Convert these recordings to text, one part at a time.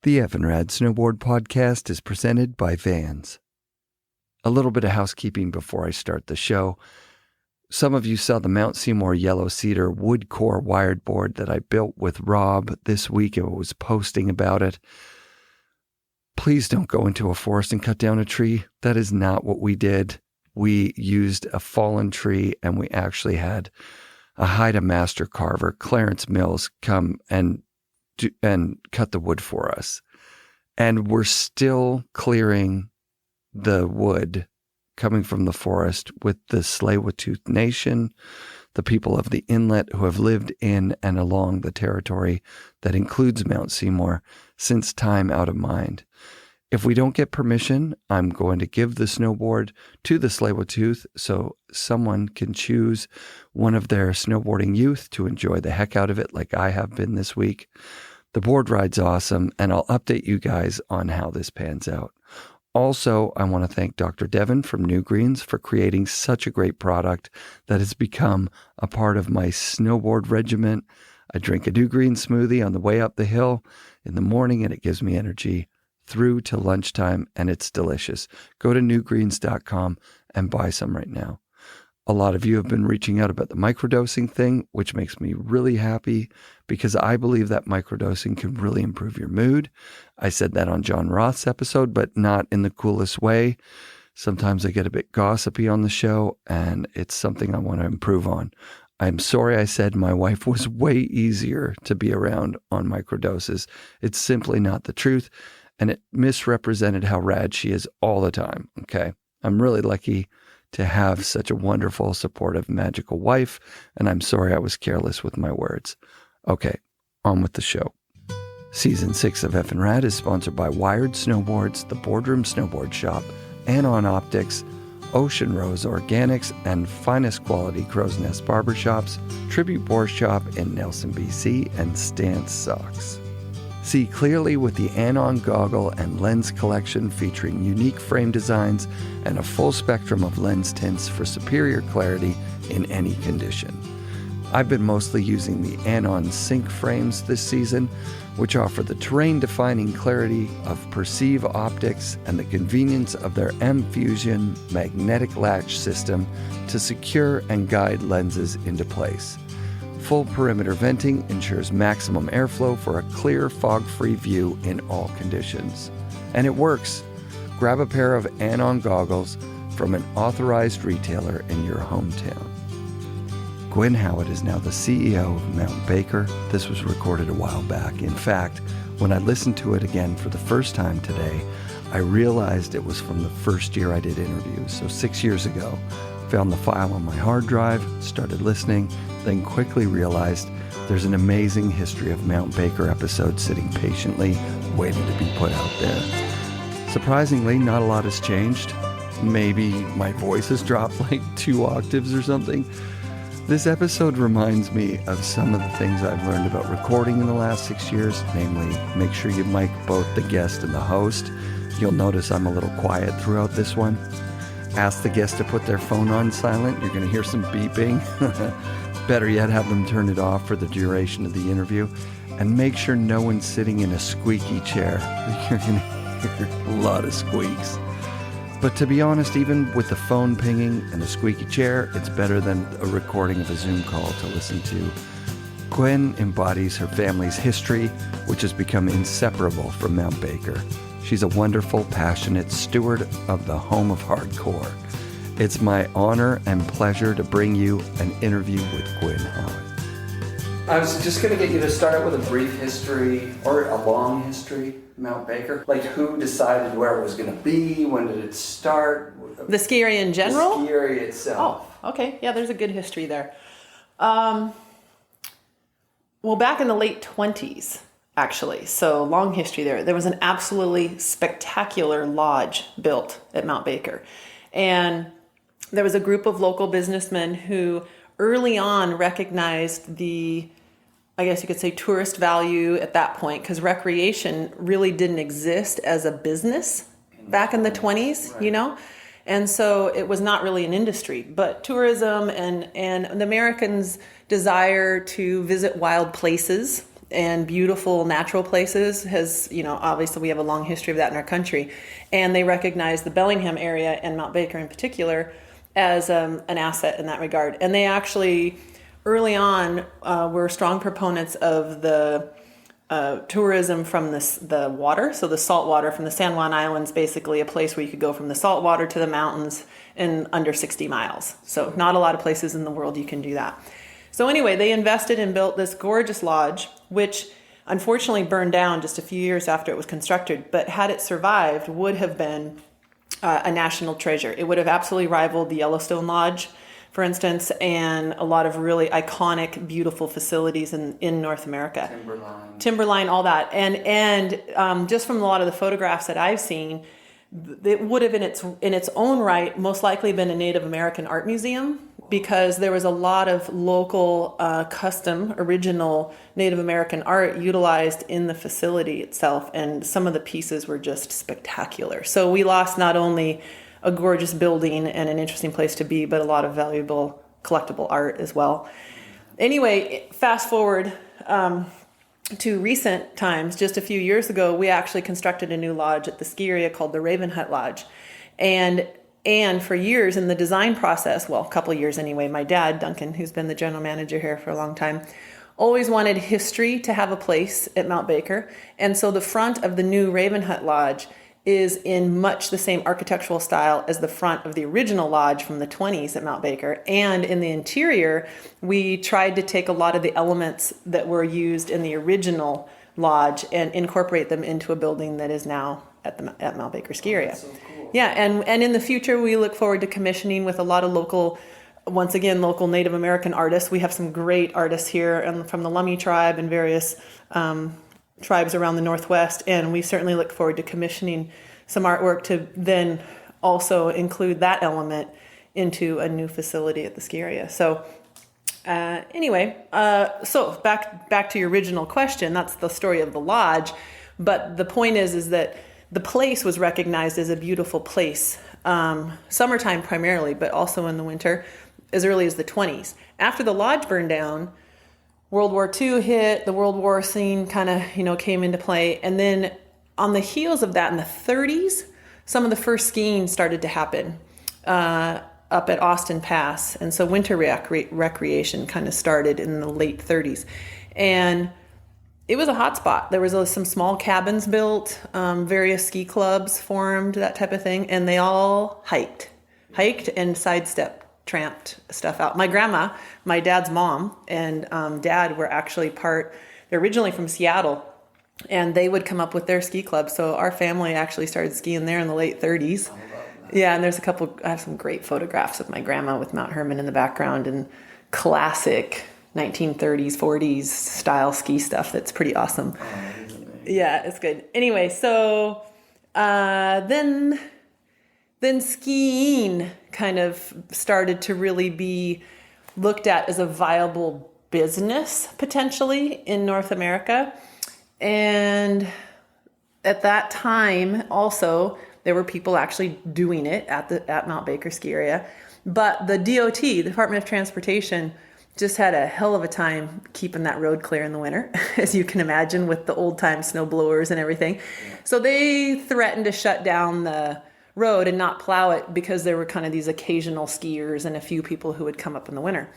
The FNRad Snowboard Podcast is presented by Vans. A little bit of housekeeping before I start the show. Some of you saw the Mount Seymour yellow cedar wood core wired board that I built with Rob this week and was posting about it. Please don't go into a forest and cut down a tree. That is not what we did. We used a fallen tree and we actually had a Haida master carver, Clarence Mills, come and cut the wood for us. And we're still clearing the wood coming from the forest with the Tsleil-Waututh Nation, the people of the inlet who have lived in and along the territory that includes Mount Seymour since time out of mind. If we don't get permission, I'm going to give the snowboard to the Tsleil-Waututh so someone can choose one of their snowboarding youth to enjoy the heck out of it like I have been this week. The board ride's awesome, and I'll update you guys on how this pans out. Also, I want to thank Dr. Devin from New Greens for creating such a great product that has become a part of my snowboard regimen. I drink a New Green smoothie on the way up the hill in the morning, and it gives me energy through to lunchtime, and it's delicious. Go to newgreens.com and buy some right now. A lot of you have been reaching out about the microdosing thing, which makes me really happy because I believe that microdosing can really improve your mood. I said that on John Roth's episode, but not in the coolest way. Sometimes I get a bit gossipy on the show, and it's something I want to improve on. I'm sorry I said my wife was way easier to be around on microdoses. It's simply not the truth, and it misrepresented how rad she is all the time, okay? I'm really lucky to have such a wonderful, supportive, magical wife, and I'm sorry I was careless with my words. Okay, on with the show. Season 6 of FNRad is sponsored by Wired Snowboards, the Boardroom Snowboard Shop, Anon Optics, Ocean Rose Organics, and Finest Quality Crow's Nest Barbershops, Tribute Boar Shop in Nelson, BC, and Stance Socks. See clearly with the Anon Goggle and Lens Collection featuring unique frame designs and a full spectrum of lens tints for superior clarity in any condition. I've been mostly using the Anon Sync frames this season, which offer the terrain-defining clarity of Perceive optics and the convenience of their M-Fusion magnetic latch system to secure and guide lenses into place. Full perimeter venting ensures maximum airflow for a clear, fog-free view in all conditions. And it works. Grab a pair of Anon goggles from an authorized retailer in your hometown. Gwyn Howat is now the CEO of Mount Baker. This was recorded a while back. In fact, when I listened to it again for the first time today, I realized it was from the first year I did interviews, so 6 years ago. Found the file on my hard drive, started listening, then quickly realized there's an amazing history of Mount Baker episodes sitting patiently, waiting to be put out there. Surprisingly, not a lot has changed. Maybe my voice has dropped like 2 octaves or something. This episode reminds me of some of the things I've learned about recording in the last 6 years, namely, make sure you mic both the guest and the host. You'll notice I'm a little quiet throughout this one. Ask the guest to put their phone on silent. You're going to hear some beeping. Better yet, have them turn it off for the duration of the interview. And make sure no one's sitting in a squeaky chair. You're going to hear a lot of squeaks. But to be honest, even with the phone pinging and the squeaky chair, it's better than a recording of a Zoom call to listen to. Gwyn embodies her family's history, which has become inseparable from Mount Baker. She's a wonderful, passionate steward of the home of hardcore. It's my honor and pleasure to bring you an interview with Gwyn Howat. I was just going to get you to start out with a brief history, or a long history, Mount Baker. Like, who decided where it was going to be? When did it start? The ski area in general? The ski area itself. Oh, okay. Yeah, there's a good history there. Well, back in the late 20s, actually, so long history there. There was an absolutely spectacular lodge built at Mount Baker. And there was a group of local businessmen who early on recognized the, I guess you could say, tourist value at that point, because recreation really didn't exist as a business back in the 20s, right. You know? And so it was not really an industry, but tourism and the Americans' desire to visit wild places and beautiful natural places has, obviously we have a long history of that in our country. And they recognize the Bellingham area and Mount Baker in particular as an asset in that regard. And they actually, early on, were strong proponents of the tourism from the water. So the salt water from the San Juan Islands, basically a place where you could go from the salt water to the mountains in under 60 miles. So not a lot of places in the world you can do that. So anyway, they invested and built this gorgeous lodge, which unfortunately burned down just a few years after it was constructed. But had it survived, would have been a national treasure. It would have absolutely rivaled the Yellowstone Lodge, for instance, and a lot of really iconic, beautiful facilities in North America. Timberline, all that. And just from a lot of the photographs that I've seen, it would have in its own right most likely been a Native American art museum, because there was a lot of local custom original Native American art utilized in the facility itself, and some of the pieces were just spectacular. So we lost not only a gorgeous building and an interesting place to be, but a lot of valuable collectible art as well. Anyway, fast forward to recent times, just a few years ago, we actually constructed a new lodge at the ski area called the Raven Hut Lodge. And for years in the design process, well, a couple of years anyway, my dad, Duncan, who's been the general manager here for a long time, always wanted history to have a place at Mount Baker. And so the front of the new Raven Hut Lodge is in much the same architectural style as the front of the original lodge from the 20s at Mount Baker. And in the interior, we tried to take a lot of the elements that were used in the original lodge and incorporate them into a building that is now at Mount Baker ski area. So cool. Yeah, and in the future, we look forward to commissioning with a lot of local Native American artists. We have some great artists here from the Lummi tribe and various tribes around the Northwest, and we certainly look forward to commissioning some artwork to then also include that element into a new facility at the ski area. So so back to your original question, that's the story of the lodge. But the point is that the place was recognized as a beautiful place, summertime primarily, but also in the winter, as early as the 20s. After the lodge burned down, World War II hit, the World War scene kind of, came into play. And then on the heels of that in the 30s, some of the first skiing started to happen up at Austin Pass. And so winter recreation kind of started in the late 30s. And it was a hot spot. There was some small cabins built, various ski clubs formed, that type of thing. And they all hiked and tramped stuff out. My grandma, my dad's mom, and dad were actually they're originally from Seattle, and they would come up with their ski club. So our family actually started skiing there in the late 30s. Yeah, and I have some great photographs of my grandma with Mount Herman in the background and classic 1930s, 40s style ski stuff that's pretty awesome. Yeah, it's good. Anyway, so then skiing kind of started to really be looked at as a viable business potentially in North America. And at that time also, there were people actually doing it at Mount Baker ski area. But the DOT, the Department of Transportation, just had a hell of a time keeping that road clear in the winter, as you can imagine, with the old time snow blowers and everything. So they threatened to shut down the road and not plow it because there were kind of these occasional skiers and a few people who would come up in the winter.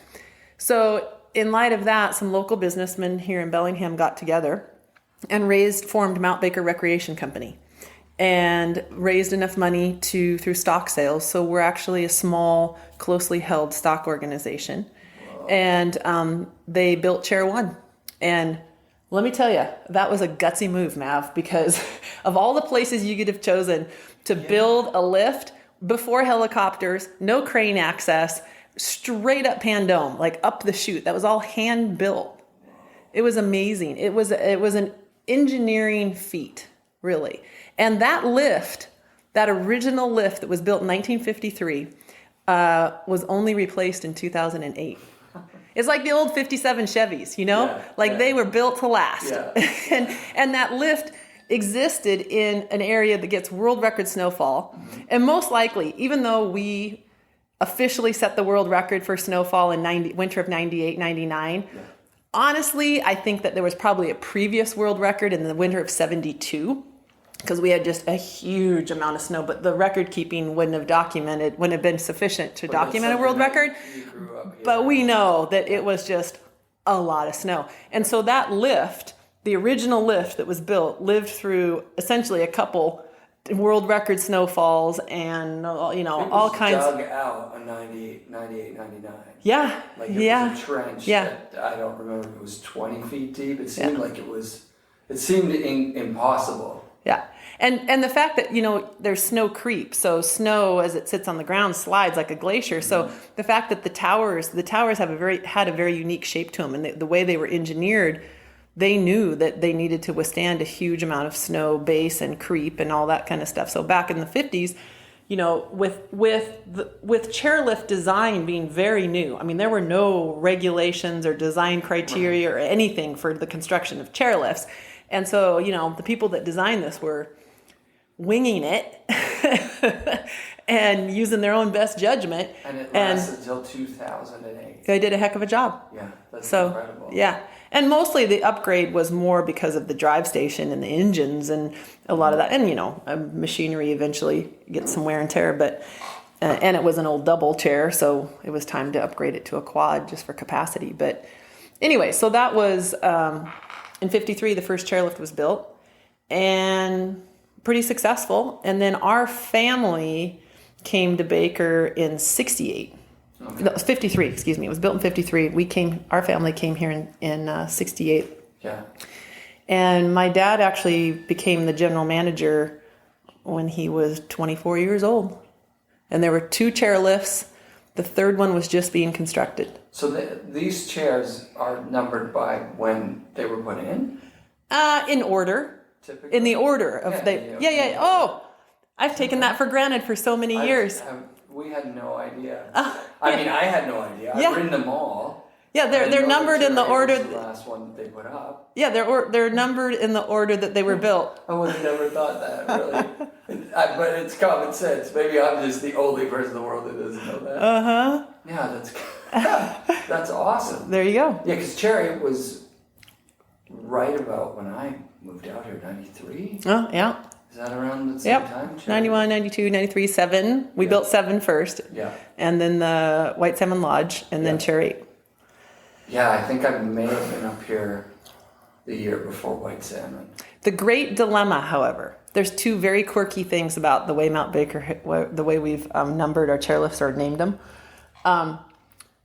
So in light of that, some local businessmen here in Bellingham got together and formed Mount Baker Recreation Company and raised enough money through stock sales. So we're actually a small, closely held stock organization. And they built Chair One. And let me tell you, that was a gutsy move, Mav, because of all the places you could have chosen to build a lift before helicopters, no crane access, straight up pan dome, like up the chute. That was all hand built. It was amazing. It was an engineering feat, really. And that lift, that original lift that was built in 1953, was only replaced in 2008. It's like the old 57 Chevys, They were built to last. Yeah. and that lift existed in an area that gets world record snowfall. Mm-hmm. And most likely, even though we officially set the world record for snowfall in winter of 98, 99, Honestly, I think that there was probably a previous world record in the winter of 72 because we had just a huge amount of snow, but the record keeping wouldn't have been sufficient to document a world record. But we know that it was just a lot of snow. And so that lift, the original lift that was built, lived through essentially a couple world record snowfalls and, all kinds. It was dug out in 98, 99. Yeah. Like it was a trench that I don't remember if it was 20 feet deep. It seemed like it seemed impossible. Yeah. And the fact that, there's snow creep. So snow as it sits on the ground slides like a glacier. So the fact that the towers had a very unique shape to them, and the way they were engineered, they knew that they needed to withstand a huge amount of snow base and creep and all that kind of stuff. So back in the 50s, with chairlift design being very new, I mean, there were no regulations or design criteria or anything for the construction of chairlifts. And so, the people that designed this were winging it and using their own best judgment. And it lasted until 2008. They did a heck of a job. Yeah, that's incredible. Yeah. And mostly the upgrade was more because of the drive station and the engines and a lot of that. And, machinery eventually gets some wear and tear, but, and it was an old double chair. So it was time to upgrade it to a quad just for capacity. But anyway, so that was, in 53, the first chairlift was built and pretty successful. And then our family came to Baker in 68. Okay. No, 53, excuse me. It was built in 53. Our family came here in 68. Yeah. And my dad actually became the general manager when he was 24 years old. And there were 2 chairlifts. The third one was just being constructed. So these chairs are numbered by when they were put in? In order. Typically? In the order of Yeah. Oh, I've taken that for granted for so many years. We had no idea. I mean, I had no idea. I've ridden them all. Yeah, they're numbered in the order. Was the last one that they put up. Yeah, they're numbered in the order that they were built. I would have never thought that, really. But it's common sense. Maybe I'm just the only person in the world that doesn't know that. Yeah, that's awesome. There you go. Yeah, because Cherry was right about when I moved out here, 93. Oh, yeah. Is that around the same time? Cherry? 91, 92, 93, 7. We built 7 first. Yeah. And then the White Salmon Lodge, and then Cherry 8. Yeah, I think I may have been up here the year before White Salmon. The great dilemma, however, there's 2 very quirky things about the way Mount Baker, the way we've numbered our chairlifts or named them.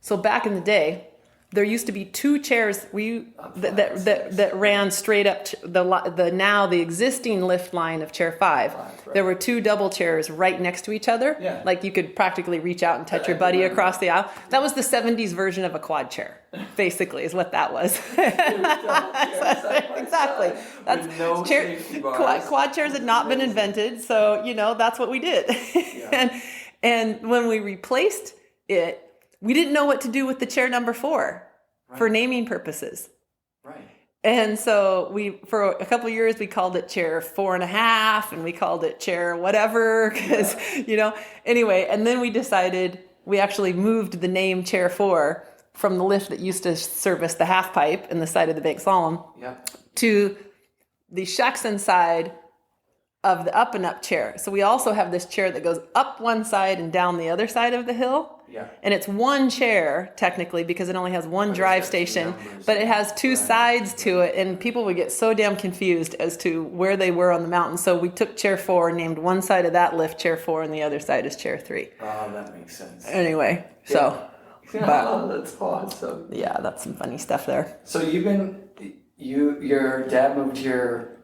So back in the day, there used to be 2 chairs that ran straight up to the existing lift line of chair 5. Right. There were 2 double chairs right next to each other. Yeah. Like you could practically reach out and touch your buddy across the aisle. That was the 70s version of a quad chair, basically, is what that was. Exactly. That's no safety bars. Quad chairs had not been invented, so that's what we did. Yeah. and when we replaced it, we didn't know what to do with the chair number 4 for naming purposes. Right. And so for a couple of years, we called it chair 4.5 and we called it chair whatever, because, anyway, and then we decided we actually moved the name chair 4 from the lift that used to service the half pipe in the side of the Banked Slalom to the Shaxson side of the up and up chair. So we also have this chair that goes up one side and down the other side of the hill. Yeah. And it's one chair technically because it only has one drive station, but it has 2 sides to it, and people would get so damn confused as to where they were on the mountain. So we took chair 4 and named one side of that lift chair 4 and the other side is chair 3. Oh, that makes sense. Anyway, so that's awesome. Yeah, that's some funny stuff there. So your dad moved here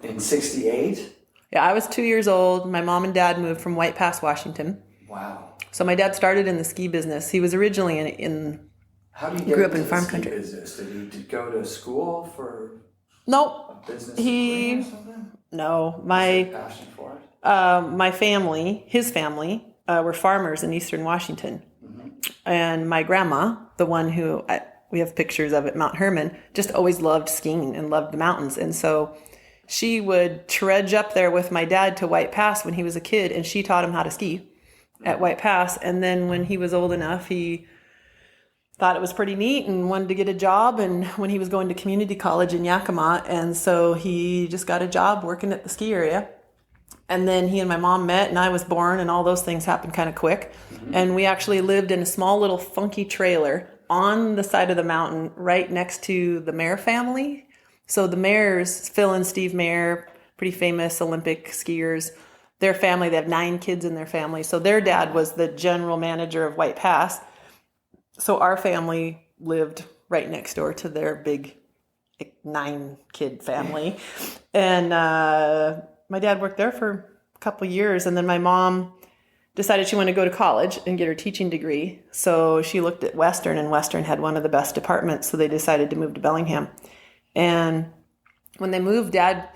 in 68? Yeah, I was 2 years old. My mom and dad moved from White Pass, Washington. Wow. So my dad started in the ski business. He was originally How do you get grew into up in farm ski country. Business? Did you go to school for a business degree or something? No, Passion for it? my family, his family, were farmers in Eastern Washington. Mm-hmm. And my grandma, the one who we have pictures of at Mount Herman, just always loved skiing and loved the mountains. And so she would trudge up there with my dad to White Pass when he was a kid, and she taught him how to ski at White Pass. And then when he was old enough, he thought it was pretty neat and wanted to get a job. And when he was going to community college in Yakima, and so he just got a job working at the ski area. And then he and my mom met, and I was born, and all those things happened kind of quick. Mm-hmm. And we actually lived in a small little funky trailer on the side of the mountain right next to the Mayer family. So the Mayers, Phil and Steve Mayer, pretty famous Olympic skiers, their family, they have 9 kids in their family. So their dad was the general manager of White Pass. So our family lived right next door to their big 9-kid family. And my dad worked there for a couple of years. And then my mom decided she wanted to go to college and get her teaching degree. So she looked at Western, and Western had one of the best departments. So they decided to move to Bellingham. And when they moved, Dad,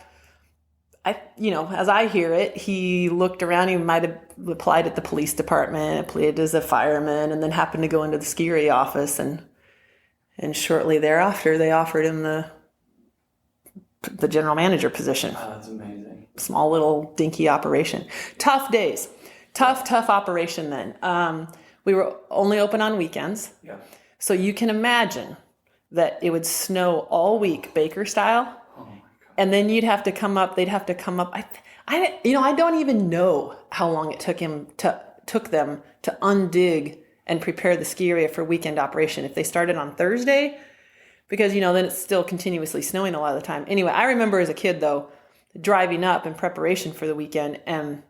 as I hear it, he looked around. He might have applied at the police department, applied as a fireman, and then happened to go into the ski area office. And shortly thereafter, they offered him the general manager position. Oh, that's amazing. Small little dinky operation. Tough days. Tough operation then. We were only open on weekends. Yeah. So you can imagine that it would snow all week, Baker style. And then they'd have to come up. I don't even know how long it took them to undig and prepare the ski area for weekend operation. If they started on Thursday, because, then it's still continuously snowing a lot of the time. Anyway, I remember as a kid, though, driving up in preparation for the weekend, and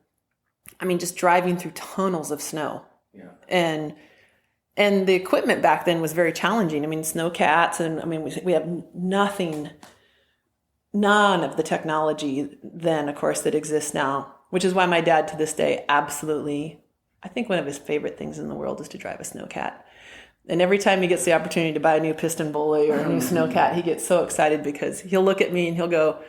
just driving through tunnels of snow. Yeah. And the equipment back then was very challenging. Snowcats, and we have none of the technology then, of course, that exists now, which is why my dad to this day absolutely, I think one of his favorite things in the world is to drive a snowcat. And every time he gets the opportunity to buy a new piston bully or a new snowcat, he gets so excited because he'll look at me and he'll go,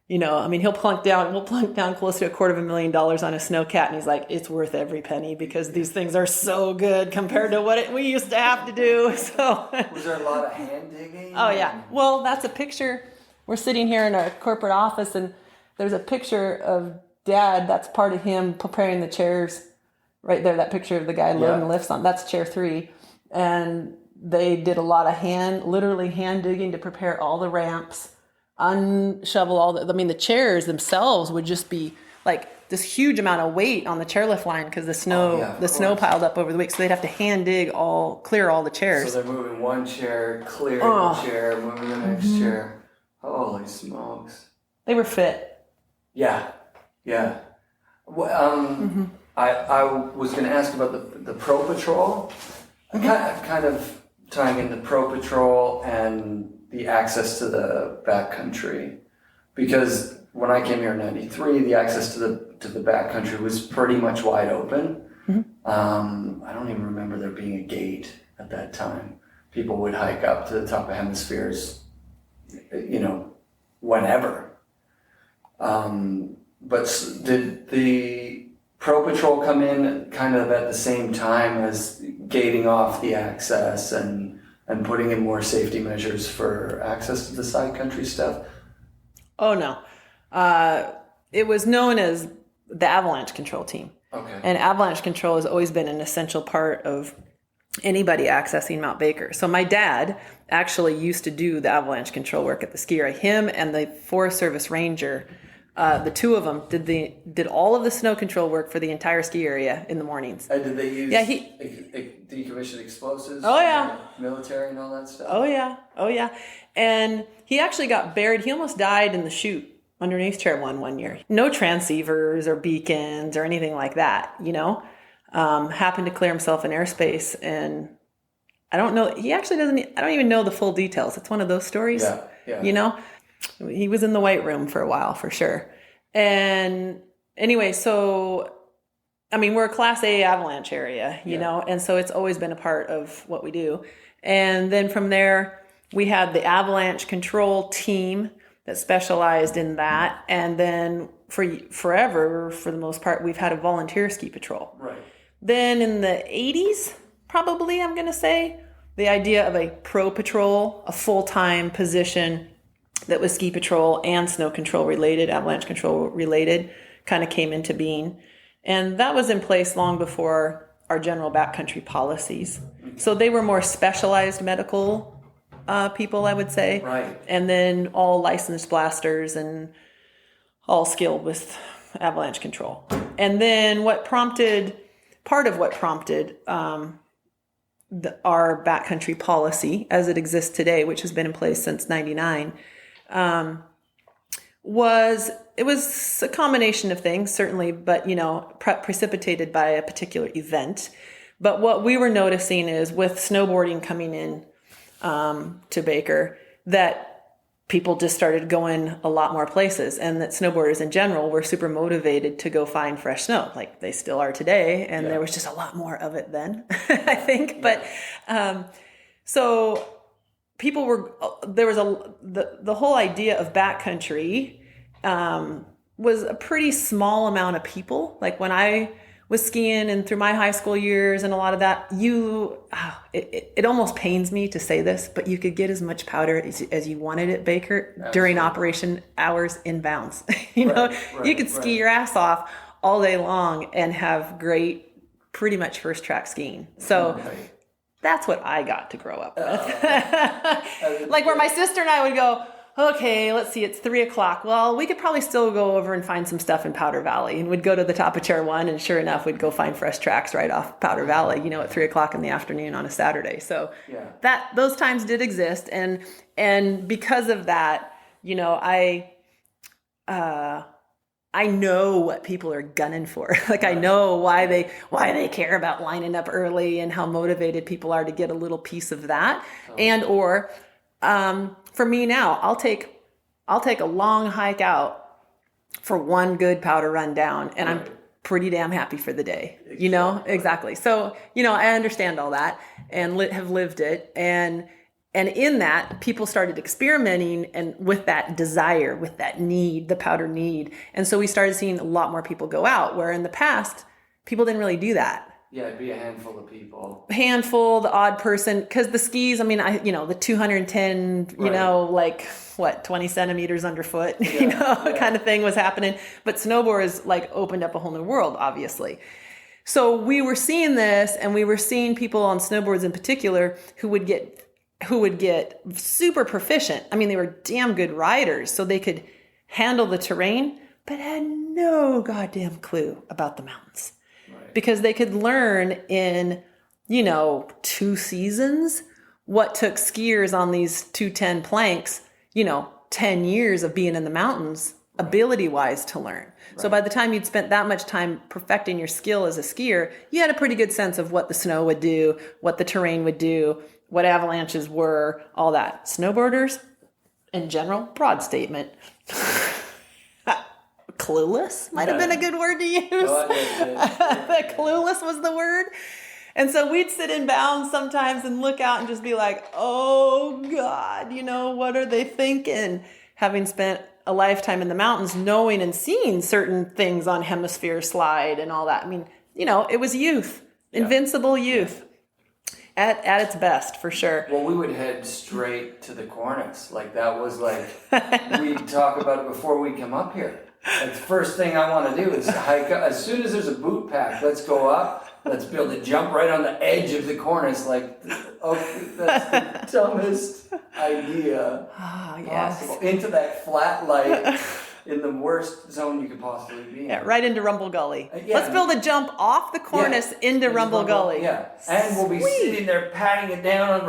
we'll plunk down close to $250,000 on a snowcat. And he's like, it's worth every penny because these things are so good compared to what we used to have to do. So was there a lot of hand digging? Oh, yeah. Well, that's a picture. We're sitting here in our corporate office, and there's a picture of Dad. That's part of him preparing the chairs right there. That picture of the guy loading lifts on. That's chair 3. And they did a lot of literally hand digging to prepare all the ramps, unshovel all the chairs themselves would just be like this huge amount of weight on the chairlift line because the snow piled up over the week. So they'd have to hand dig clear all the chairs. So they're moving one chair, clearing the chair, moving the next chair. Holy smokes. They were fit. Yeah. Well, I was going to ask about the Pro Patrol. Kind of tying in the Pro Patrol and the access to the backcountry. Because when I came here in '93, the access to the backcountry was pretty much wide open. Mm-hmm. I don't even remember there being a gate at that time. People would hike up to the top of hemispheres, whenever. But did the Pro Patrol come in kind of at the same time as gating off the access and putting in more safety measures for access to the side country stuff? Oh, no. It was known as the avalanche control team. Okay. And avalanche control has always been an essential part of anybody accessing Mount Baker. So my dad actually used to do the avalanche control work at the ski area. Him and the Forest Service ranger, the two of them did all of the snow control work for the entire ski area in the mornings. And did they use decommissioned explosives? Oh, yeah. Military and all that stuff? Oh, yeah. And he actually got buried. He almost died in the chute underneath Chair 1 year. No transceivers or beacons or anything like that, happened to clear himself in airspace. And I don't know, I don't even know the full details. It's one of those stories, He was in the white room for a while, for sure. And anyway, so, we're a Class A avalanche area, you know, and so it's always been a part of what we do. And then from there, we had the avalanche control team that specialized in that. And then forever, for the most part, we've had a volunteer ski patrol. Right. Then in the 80s, probably, I'm going to say, the idea of a pro patrol, a full-time position that was ski patrol and snow control related, avalanche control related, kind of came into being. And that was in place long before our general backcountry policies. So they were more specialized medical people, I would say. Right. And then all licensed blasters and all skilled with avalanche control. And then part of what prompted our backcountry policy as it exists today, which has been in place since 99, was a combination of things, certainly, but, precipitated by a particular event. But what we were noticing is with snowboarding coming in to Baker, that people just started going a lot more places, and that snowboarders in general were super motivated to go find fresh snow, like they still are today. And there was just a lot more of it then, I think. But so people the whole idea of backcountry was a pretty small amount of people. Like when I was skiing and through my high school years and a lot of that, it almost pains me to say this, but you could get as much powder as you wanted at Baker during operation hours inbounds. You could ski your ass off all day long and have great, pretty much first track skiing. So that's what I got to grow up with. Like where my sister and I would go, okay, let's see, it's 3:00. Well, we could probably still go over and find some stuff in Powder Valley. And we'd go to the top of Chair 1, and sure enough, we'd go find fresh tracks right off Powder Valley, at 3:00 in the afternoon on a Saturday. So those times did exist. And because of that, I know what people are gunning for. Like I know why they care about lining up early and how motivated people are to get a little piece of that. For me now, I'll take a long hike out for one good powder run down, and I'm pretty damn happy for the day. Exactly. So I understand all that and have lived it, and in that people started experimenting and with that desire, with that need, the powder need, and so we started seeing a lot more people go out. Where in the past, people didn't really do that. Yeah, it'd be a handful of people. The odd person, because the skis, the 210, 20 centimeters underfoot, kind of thing was happening. But snowboards opened up a whole new world, obviously. So we were seeing this, and we were seeing people on snowboards in particular who would get super proficient. They were damn good riders, so they could handle the terrain, but had no goddamn clue about the mountains. Because they could learn in, 2 seasons what took skiers on these 210 planks, 10 years of being in the mountains, ability-wise to learn. Right. So by the time you'd spent that much time perfecting your skill as a skier, you had a pretty good sense of what the snow would do, what the terrain would do, what avalanches were, all that. Snowboarders, in general, broad statement. Clueless might have been a good word to use. Clueless was the word. And so we'd sit in bounds sometimes and look out and just be like, oh God, what are they thinking? Having spent a lifetime in the mountains, knowing and seeing certain things on Hemisphere Slide and all that. It was youth, invincible youth at its best, for sure. Well, we would head straight to the cornice. That was we'd talk about it before we come up here. The first thing I want to do is hike up. As soon as there's a boot pack, let's go up. Let's be able to jump right on the edge of the cornice. That's the dumbest idea possible. Into that flat light in the worst zone you could possibly be in. Yeah, right into Rumble Gully. Let's build a jump off the cornice into Rumble Gully. Yeah, and we'll be sitting there patting it down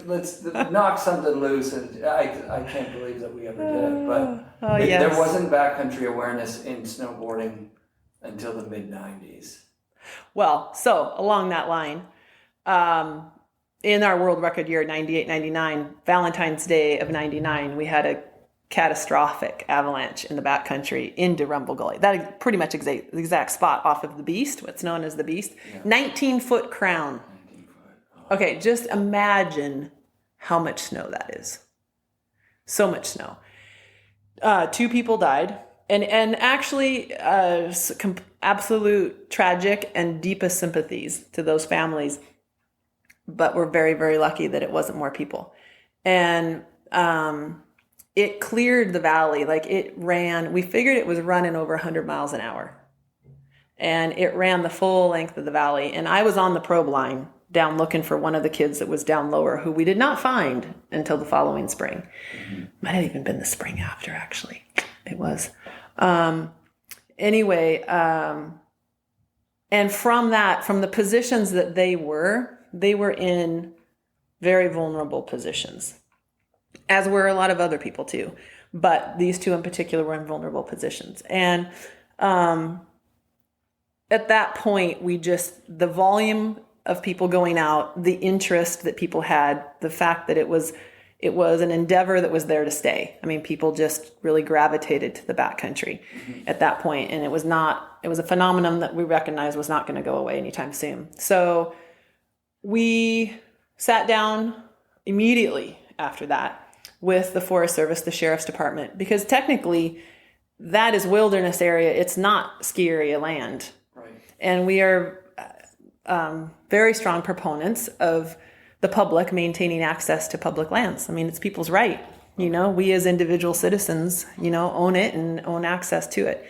let's knock something loose. And I can't believe that we ever did it. But there wasn't backcountry awareness in snowboarding until the mid-90s. Well, so along that line, in our world record year, 98-99, Valentine's Day of 99, we had a catastrophic avalanche in the backcountry into Rumble Gully. That pretty much the exact spot off of the Beast, what's known as the Beast. 19-foot crown. 19 foot. Oh. Okay, just imagine how much snow that is. So much snow. 2 people died. And actually, absolute tragic and deepest sympathies to those families. But we're very, very lucky that it wasn't more people. And it cleared the valley. We figured it was running over 100 miles an hour. and it ran the full length of the valley. And I was on the probe line down looking for one of the kids that was down lower, who we did not find until the following spring. Might have even been the spring after, actually. It was. Anyway, and from the positions that they were in very vulnerable positions, as were a lot of other people too. But these two in particular were in vulnerable positions. And at that point, the volume of people going out, the interest that people had, the fact that it was an endeavor that was there to stay. I mean, people just really gravitated to the backcountry at that point. And it was a phenomenon that we recognized was not going to go away anytime soon. So we sat down immediately after that with the Forest Service, the Sheriff's Department, because technically that is wilderness area. It's not ski area land. Right. And we are very strong proponents of the public maintaining access to public lands. I mean, it's people's right. We as individual citizens, own it and own access to it.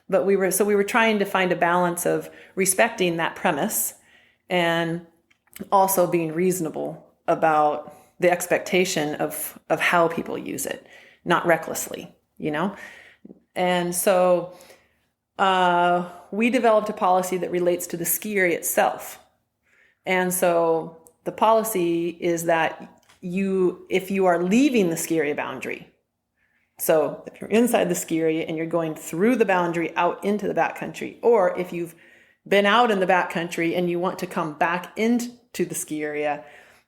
But we were trying to find a balance of respecting that premise and also being reasonable about the expectation of how people use it, not recklessly, And so we developed a policy that relates to the ski area itself. And so the policy is that if you are leaving the ski area boundary, so if you're inside the ski area and you're going through the boundary out into the backcountry, or if you've been out in the backcountry and you want to come back into the ski area,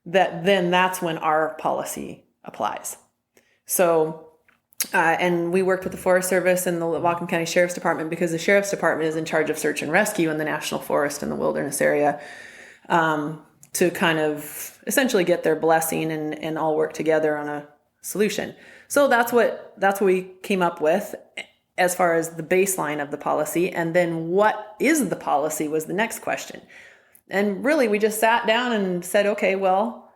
that's when our policy applies. So, and we worked with the Forest Service and the Whatcom County Sheriff's Department, because the Sheriff's Department is in charge of search and rescue in the national forest and the wilderness area, to kind of essentially get their blessing and all work together on a solution. So that's what we came up with as far as the baseline of the policy. And then what is the policy was the next question. And really, we just sat down and said, okay, well,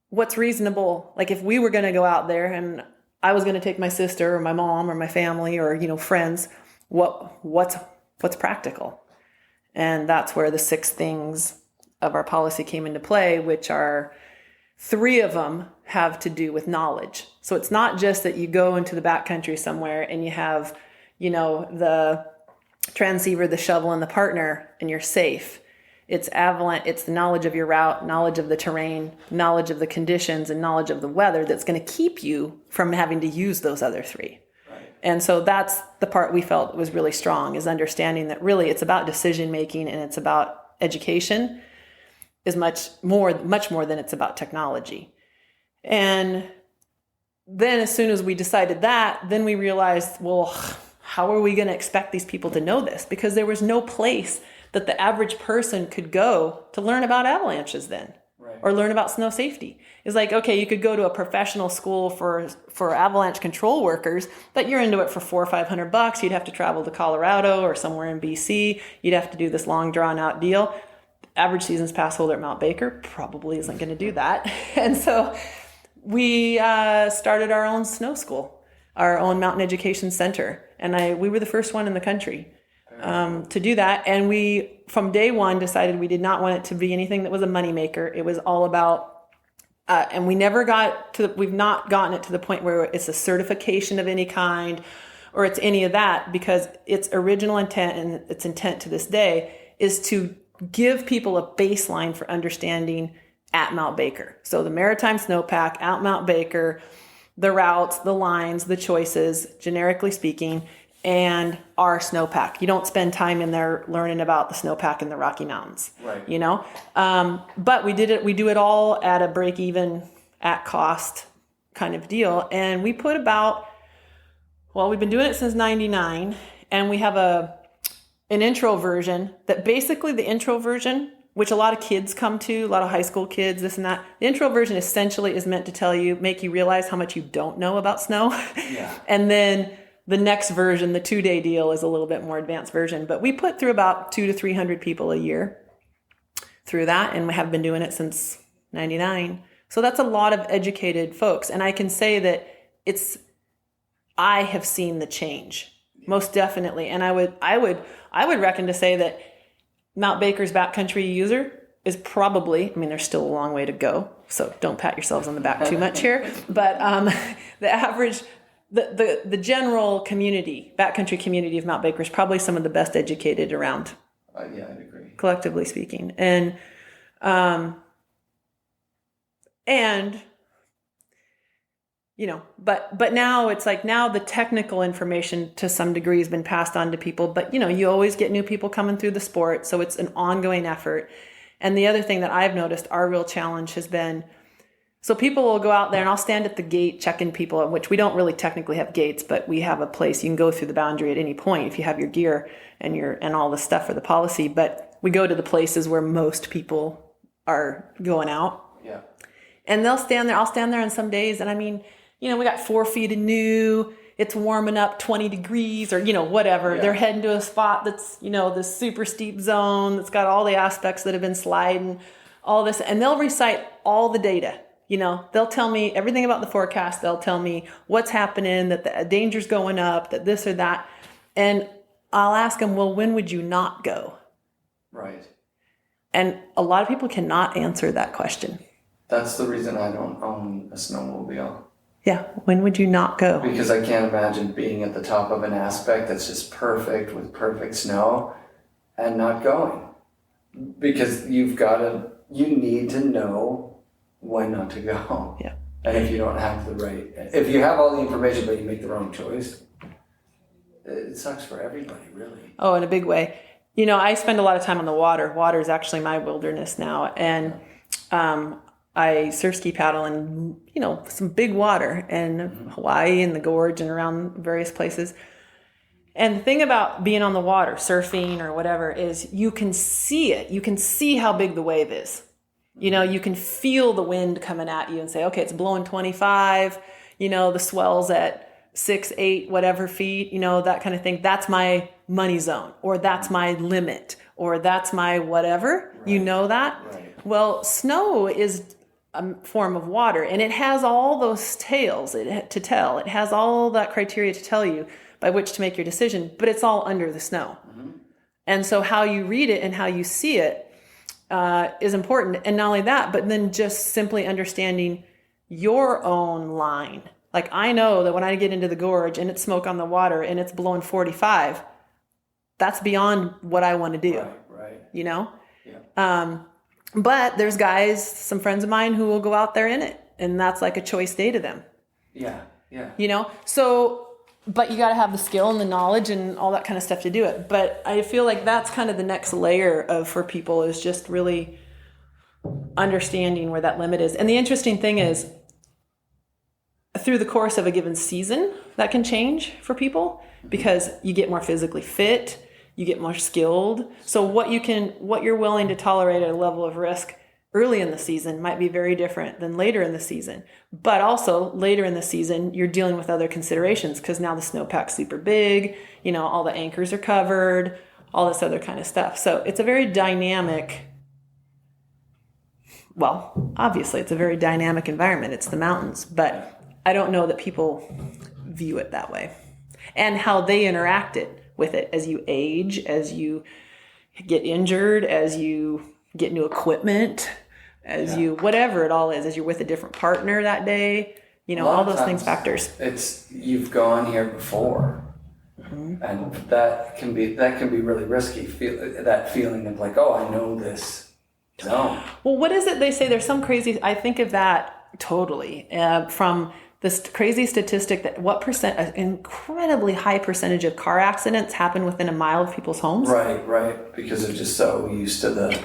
what's reasonable? Like if we were going to go out there and I was going to take my sister or my mom or my family or, friends, what's practical? And that's where the 6 things of our policy came into play, which are 3 of them have to do with knowledge. So it's not just that you go into the backcountry somewhere and you have, the transceiver, the shovel, and the partner, and you're safe. It's the knowledge of your route, knowledge of the terrain, knowledge of the conditions, and knowledge of the weather that's going to keep you from having to use those other 3. Right. And so that's the part we felt was really strong, is understanding that really it's about decision making and it's about education is much more than it's about technology. And then as soon as we decided that, then we realized, well, how are we going to expect these people to know this? Because there was no place that the average person could go to learn about avalanches then, right, or learn about snow safety. It's like, okay, you could go to a professional school for avalanche control workers, but you're into it for $400 or $500. You'd have to travel to Colorado or somewhere in BC. You'd have to do this long drawn out deal. Average season's pass holder at Mount Baker probably isn't going to do that. And so we started our own snow school, our own mountain education center. And we were the first one in the country to do that. And we, from day one, decided we did not want it to be anything that was a moneymaker. It was all about, and we've not gotten it to the point where it's a certification of any kind or it's any of that, because its original intent and its intent to this day is to give people a baseline for understanding at Mount Baker. So the Maritime Snowpack, at Mount Baker, the routes, the lines, the choices, generically speaking, and our snowpack. You don't spend time in there learning about the snowpack in the Rocky Mountains, right? But we do it all at a break even, at cost kind of deal. And we put we've been doing it since 99, and we have an intro version that basically the intro version, which a lot of kids come to, a lot of high school kids, this and that. The intro version essentially is meant to make you realize how much you don't know about snow. Yeah. And then the next version, the 2-day deal, is a little bit more advanced version. But we put through about 200 to 300 people a year through that, and we have been doing it since 99. So that's a lot of educated folks. And I can say that I have seen the change most definitely. And I would reckon to say that Mount Baker's backcountry user is probably, I mean, there's still a long way to go, so don't pat yourselves on the back too much here. But the average, the general community, backcountry community of Mount Baker is probably some of the best educated around. Yeah, I'd agree. Collectively speaking, and you know, but now it's like, now the technical information to some degree has been passed on to people, but you know, you always get new people coming through the sport, so it's an ongoing effort. And the other thing that I've noticed, our real challenge has been, so people will go out there and I'll stand at the gate checking people, which we don't really technically have gates, but we have a place you can go through the boundary at any point if you have your gear and all the stuff for the policy. But we go to the places where most people are going out. Yeah. And they'll stand there. I'll stand there on some days, and I mean, you know, we got 4 feet of new, it's warming up 20 degrees or, you know, whatever. Yeah. They're heading to a spot that's, you know, this super steep zone that's got all the aspects that have been sliding, all this. And they'll recite all the data. You know, they'll tell me everything about the forecast. They'll tell me what's happening, that the danger's going up, that this or that. And I'll ask them, well, when would you not go? Right. And a lot of people cannot answer that question. That's the reason I don't own a snowmobile. Yeah, when would you not go? Because I can't imagine being at the top of an aspect that's just perfect with perfect snow and not going. Because you need to know when not to go. Yeah. And if you don't have if you have all the information but you make the wrong choice, it sucks for everybody, really. Oh, in a big way. You know, I spend a lot of time on the water. Water is actually my wilderness now. And I surf ski paddle in, you know, some big water in Hawaii and the gorge and around various places. And the thing about being on the water, surfing or whatever, is you can see it. You can see how big the wave is. You know, you can feel the wind coming at you and say, okay, it's blowing 25, you know, the swell's at 6, 8, whatever feet, you know, that kind of thing. That's my money zone, or that's my limit, or that's my whatever. Right. You know that? Right. Well, snow is a form of water, and it has all those tales to tell. It has all that criteria to tell you by which to make your decision, but it's all under the snow. Mm-hmm. And so how you read it and how you see it is important. And not only that, but then just simply understanding your own line. Like, I know that when I get into the gorge and it's smoke on the water and it's blowing 45, that's beyond what I want to do. Right. You know? Yeah. But there's guys, some friends of mine, who will go out there in it, and that's like a choice day to them. Yeah. You know? So, but you got to have the skill and the knowledge and all that kind of stuff to do it. But I feel like that's kind of the next layer for people, is just really understanding where that limit is. And the interesting thing is, through the course of a given season, that can change for people, because you get more physically fit, you get more skilled. So what you're willing to tolerate at a level of risk early in the season might be very different than later in the season. But also later in the season, you're dealing with other considerations, because now the snowpack's super big, you know, all the anchors are covered, all this other kind of stuff. So it's a very dynamic, well, obviously it's a very dynamic environment. It's the mountains, but I don't know that people view it that way, and how they interact with it as you age, as you get injured, as you get new equipment, as you, whatever it all is, as you're with a different partner that day, you know, all those things factors. You've gone here before, and that can be really risky. That feeling of like, oh, I know this zone. Well, what is it they say? There's some crazy, I think of that totally, from this crazy statistic that an incredibly high percentage of car accidents happen within a mile of people's homes. Right. Because they're just so used to the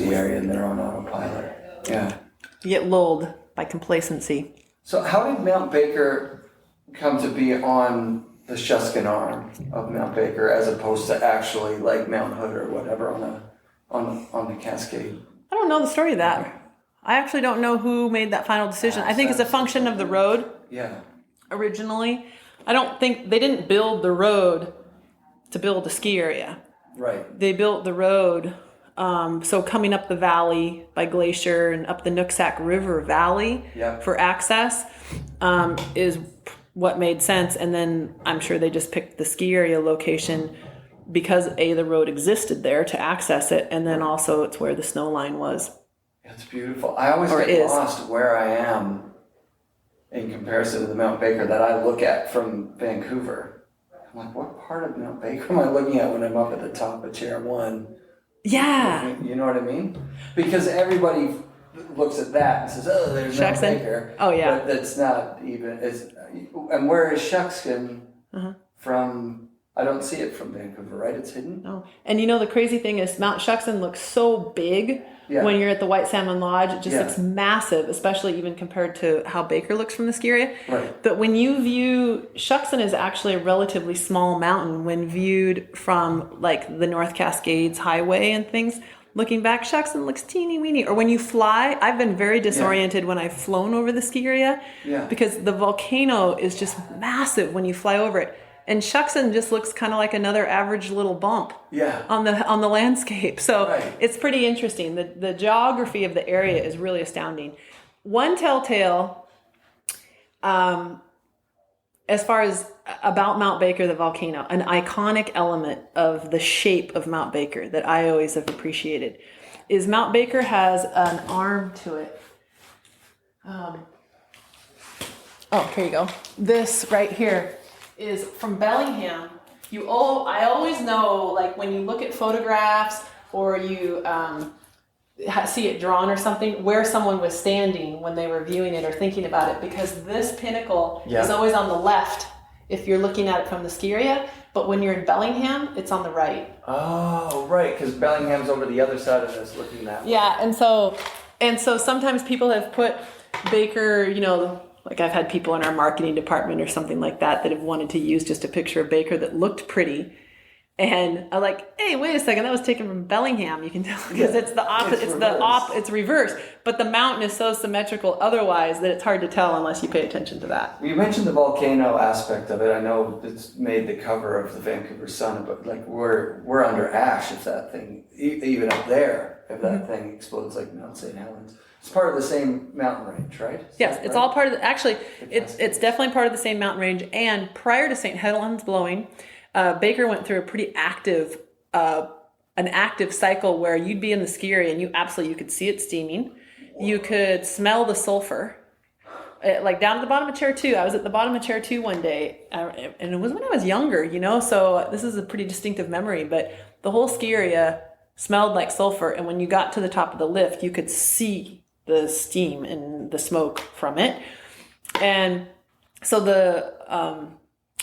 area and they're on autopilot. Yeah. You get lulled by complacency. So how did Mount Baker come to be on the Shuskin arm of Mount Baker, as opposed to actually like Mount Hood or whatever on the Cascade? I don't know the story of that. I actually don't know who made that final decision. I think it's a function of the road. Yeah. Originally, I don't think they didn't build the road to build a ski area. Right. They built the road. So coming up the valley by Glacier and up the Nooksack River Valley for access is what made sense. And then I'm sure they just picked the ski area location because the road existed there to access it, and then also it's where the snow line was. It's beautiful. I always get lost where I am in comparison to the Mount Baker that I look at from Vancouver. I'm like, what part of Mount Baker am I looking at when I'm up at the top of Chair 1? Yeah. You know what I mean? Because everybody looks at that and says, oh, there's Mount Baker. Oh, yeah. But that's not even... And where is Shuckskin from... I don't see it from Vancouver, right? It's hidden? No. And the crazy thing is Mount Shuckson looks so big when you're at the White Salmon Lodge. It just looks massive, especially even compared to how Baker looks from the ski area. Right. But when you view... Shuckson is actually a relatively small mountain when viewed from like the North Cascades Highway and things. Looking back, Shuckson looks teeny weeny. Or when you fly, I've been very disoriented when I've flown over the ski area because the volcano is just massive when you fly over it. And Shuckson just looks kind of like another average little bump on the landscape. So it's pretty interesting. The geography of the area is really astounding. One telltale, as far as about Mount Baker, the volcano, an iconic element of the shape of Mount Baker that I always have appreciated is Mount Baker has an arm to it. Here you go. This right here is from Bellingham. I always know, like when you look at photographs or you see it drawn or something, where someone was standing when they were viewing it or thinking about it, because this pinnacle is always on the left if you're looking at it from the ski area, but when you're in Bellingham, it's on the right. Oh, right, because Bellingham's over the other side of this, looking that way. Yeah, and so sometimes people have put Baker, like I've had people in our marketing department or something like that have wanted to use just a picture of Baker that looked pretty. And I'm like, hey, wait a second, that was taken from Bellingham. You can tell because it's the opposite. It's reverse. But the mountain is so symmetrical otherwise that it's hard to tell unless you pay attention to that. You mentioned the volcano aspect of it. I know it's made the cover of the Vancouver Sun, but like we're under ash if that thing, even up there, if that thing explodes like Mount St. Helens. It's part of the same mountain range, right? Yes, it's all part of it's definitely part of the same mountain range. And prior to St. Helens blowing, Baker went through a pretty active cycle where you'd be in the ski area and you could see it steaming. You could smell the sulfur. Like down at the bottom of Chair 2. I was at the bottom of Chair 2 one day, and it was when I was younger, so this is a pretty distinctive memory, but the whole ski area smelled like sulfur, and when you got to the top of the lift, you could see the steam and the smoke from it. And so the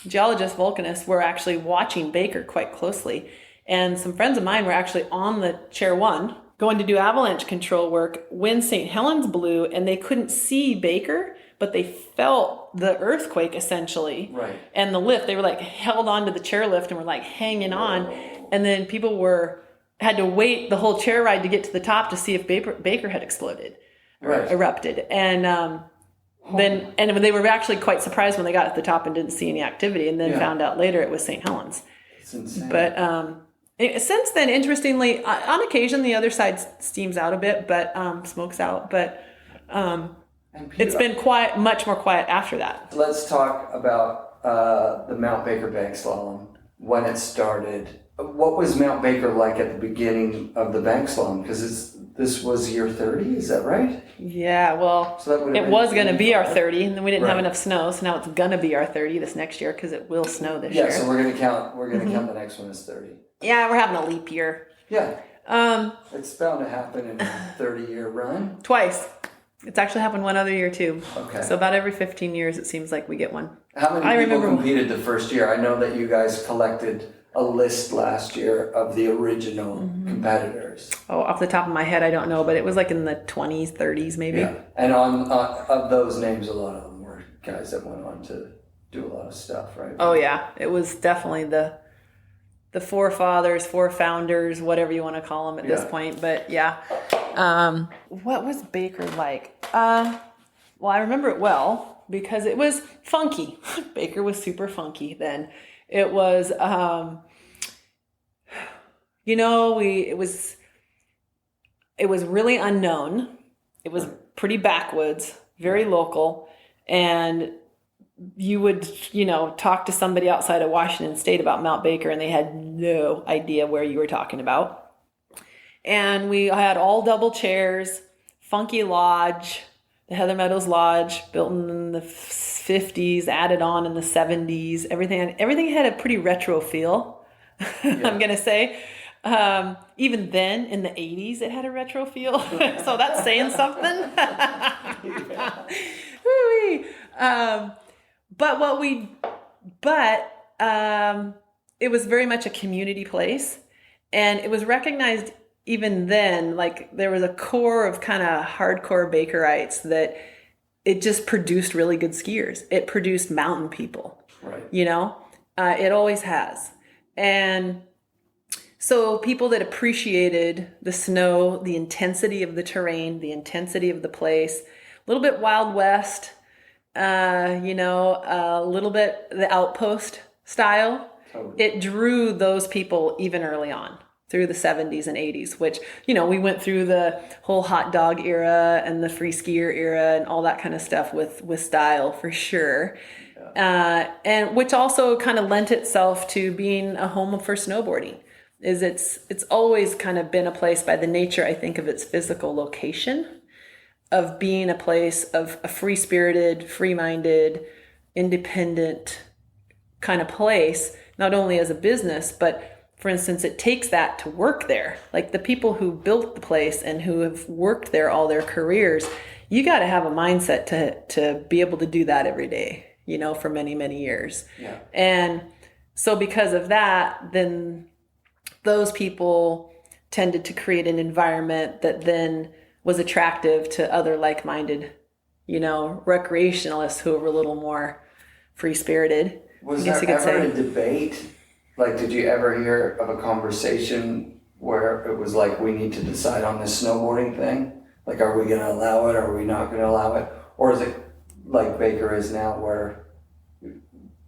geologists, volcanists were actually watching Baker quite closely. And some friends of mine were actually on the Chair 1 going to do avalanche control work when St. Helens blew, and they couldn't see Baker, but they felt the earthquake essentially. Right. And the lift, they were like held onto the chairlift and were like hanging on. And then people had to wait the whole chair ride to get to the top to see if Baker had exploded. Right. Erupted. And then they were actually quite surprised when they got to the top and didn't see any activity, and then found out later it was St. Helens. It's insane. But since then, interestingly, on occasion the other side steams out a bit, but smokes out. But it's been much more quiet after that. Let's talk about the Mount Baker Banked Slalom, when it started. What was Mount Baker like at the beginning of the Banked Slalom? Because this was year 30, is that right? Yeah, well, so it was going to be our 30, and then we didn't have enough snow, so now it's going to be our 30 this next year because it will snow this year. Yeah, so we're going to count the next one as 30. Yeah, we're having a leap year. Yeah. It's bound to happen in a 30-year run. Twice. It's actually happened one other year too. Okay. So about every 15 years it seems like we get one. How many people competed the first year? I know that you guys collected a list last year of the original competitors. Oh, off the top of my head, I don't know, but it was like in the 20s, 30s maybe. Yeah, and of those names, a lot of them were guys that went on to do a lot of stuff, right? Oh yeah, it was definitely the forefathers, forefounders, whatever you want to call them at this point. But yeah, what was Baker like? Well, I remember it well because it was funky. Baker was super funky then. It was, it was really unknown. It was pretty backwoods, very local. And you would, talk to somebody outside of Washington State about Mount Baker and they had no idea where you were talking about. And we had all double chairs, funky lodge, the Heather Meadows Lodge, built in the 50s, added on in the 70s. Everything had a pretty retro feel, I'm going to say. Even then, in the 80s, it had a retro feel. So that's saying something. It was very much a community place. And it was recognized even then, like there was a core of kind of hardcore Bakerites that it just produced really good skiers. It produced mountain people, right? It always has. And so people that appreciated the snow, the intensity of the terrain, the intensity of the place, a little bit Wild West, a little bit the outpost style. Totally. It drew those people even early on through the 70s and 80s, which, we went through the whole hot dog era and the free skier era and all that kind of stuff with style for sure. Yeah. And which also kind of lent itself to being a home for snowboarding. It's always kind of been a place by the nature, I think, of its physical location, of being a place of a free-spirited, free-minded, independent kind of place, not only as a business, but for instance, it takes that to work there. Like the people who built the place and who have worked there all their careers, you got to have a mindset to be able to do that every day, for many, many years. Yeah. And so because of that, then those people tended to create an environment that then was attractive to other like-minded, recreationalists who were a little more free-spirited. Was there ever a debate? Like, did you ever hear of a conversation where it was like, we need to decide on this snowboarding thing? Like, are we going to allow it? Are we not going to allow it? Or is it like Baker is now, where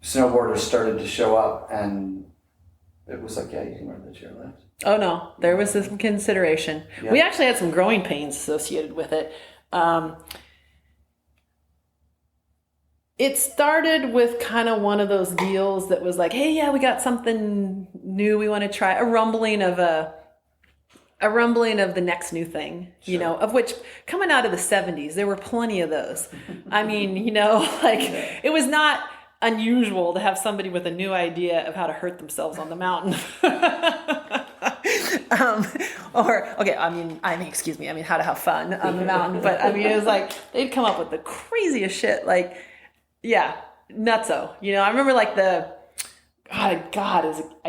snowboarders started to show up and it was like, yeah, you can ride the chairlift? Oh, no. There was some consideration. Yeah. We actually had some growing pains associated with it. It started with kind of one of those deals that was like, hey, yeah, we got something new we want to try. A rumbling of the next new thing, sure. Of which coming out of the 70s, there were plenty of those. I mean, it was not unusual to have somebody with a new idea of how to hurt themselves on the mountain. How to have fun on the mountain. But it was like, they'd come up with the craziest shit. Like, yeah, nutso. I remember like I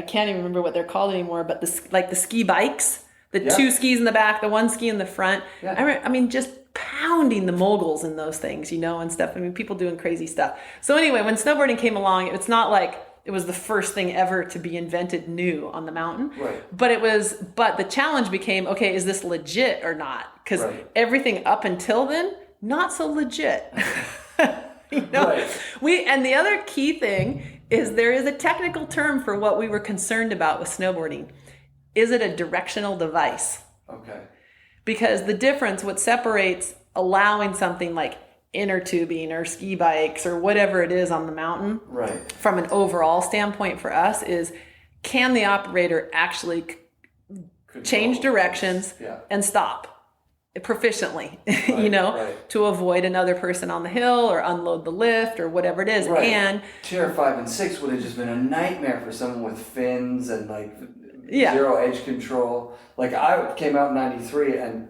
can't even remember what they're called anymore, but the ski bikes, the two skis in the back, the one ski in the front. Yeah. Just pounding the moguls in those things, and stuff. People doing crazy stuff. So anyway, when snowboarding came along, it's not like it was the first thing ever to be invented new on the mountain. Right. But the challenge became, okay, is this legit or not? Because everything up until then, not so legit. Right. And the other key thing is there is a technical term for what we were concerned about with snowboarding. Is it a directional device? Okay. Because the difference, what separates allowing something like inner tubing or ski bikes or whatever it is on the mountain, right, from an overall standpoint for us is, can the operator actually change directions and stop proficiently, right. to avoid another person on the hill or unload the lift or whatever it is. Right. And Chair 5 and 6 would have just been a nightmare for someone with fins and zero edge control. Like I came out in 93 and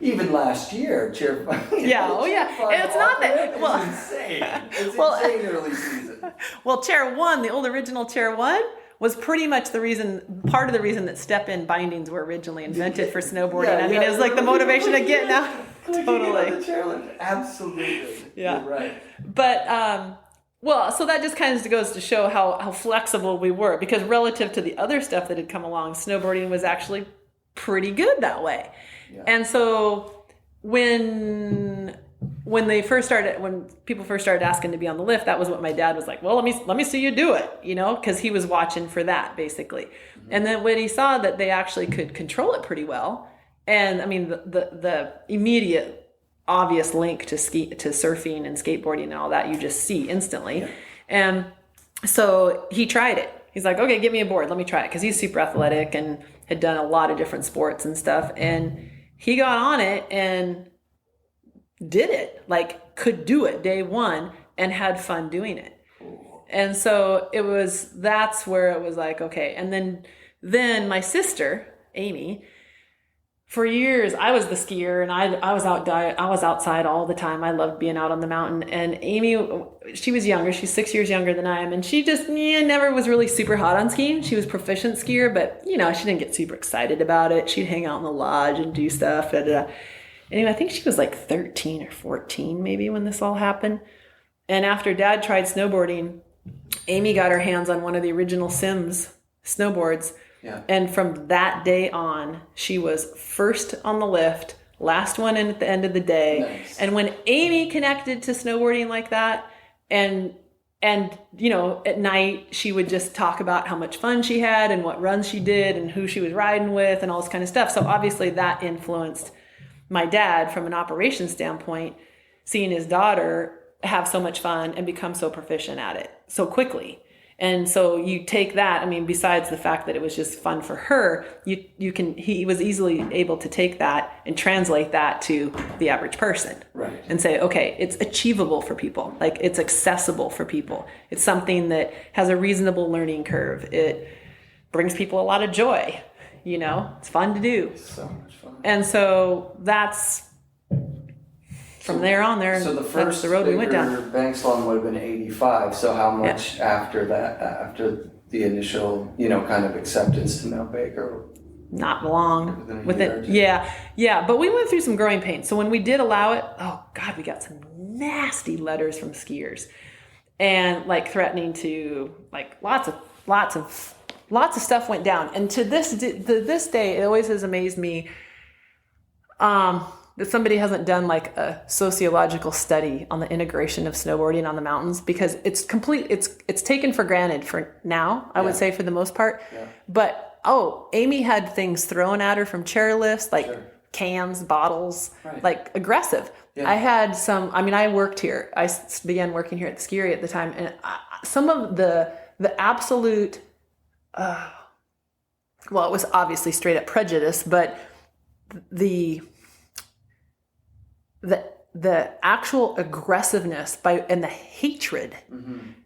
even last year, Chair 5. It's not that. Well, insane. It's insane early season. Well, Chair 1, the old original Chair 1, was pretty much part of the reason that step-in bindings were originally invented for snowboarding. It was like the motivation of getting out. Totally. The chairlift. Absolutely. Yeah. You're right. But, so that just kind of goes to show how flexible we were, because relative to the other stuff that had come along, snowboarding was actually pretty good that way. Yeah. And so when people first started asking to be on the lift, that was what my dad was like, well, let me see you do it, because he was watching for that basically. Mm-hmm. And then when he saw that they actually could control it pretty well, and the immediate obvious link to surfing and skateboarding and all that. You just see instantly. Yeah. And so he tried it. He's like, okay, give me a board. Let me try it. Cause he's super athletic and had done a lot of different sports and stuff. And he got on it and did it, like could do it day one and had fun doing it. And so that's where it was like, okay. And then my sister, Amy, for years, I was the skier and I was outside all the time. I loved being out on the mountain. And Amy, she was younger. She's 6 years younger than I am. And she just never was really super hot on skiing. She was a proficient skier, but she didn't get super excited about it. She'd hang out in the lodge and do stuff. Anyway, I think she was like 13 or 14 maybe when this all happened. And after Dad tried snowboarding, Amy got her hands on one of the original Sims snowboards. Yeah. And from that day on, she was first on the lift, last one in at the end of the day. Nice. And when Amy connected to snowboarding like that, and at night she would just talk about how much fun she had and what runs she did and who she was riding with and all this kind of stuff. So obviously that influenced my dad from an operations standpoint, seeing his daughter have so much fun and become so proficient at it so quickly. And so you take that, besides the fact that it was just fun for her, he was easily able to take that and translate that to the average person. Right. And say, okay, it's achievable for people. Like it's accessible for people. It's something that has a reasonable learning curve. It brings people a lot of joy. It's fun to do. It's so much fun. And so that's, from there on there, so the first the road we went down. Banked Slalom would have been 85. So how much after that, after the initial, kind of acceptance to Mount Baker? Not long. Yeah. But we went through some growing pains. So when we did allow it, oh God, we got some nasty letters from skiers, and like threatening to lots of stuff went down. And to this day, it always has amazed me. That somebody hasn't done like a sociological study on the integration of snowboarding on the mountains, because it's taken for granted for now, I would say, for the most part. Yeah. But Amy had things thrown at her from chairlifts, like cans, bottles, like aggressive. Yeah. I had some, I worked here. I began working here at the ski area at the time. And some of the absolute, it was obviously straight up prejudice, but the actual aggressiveness and the hatred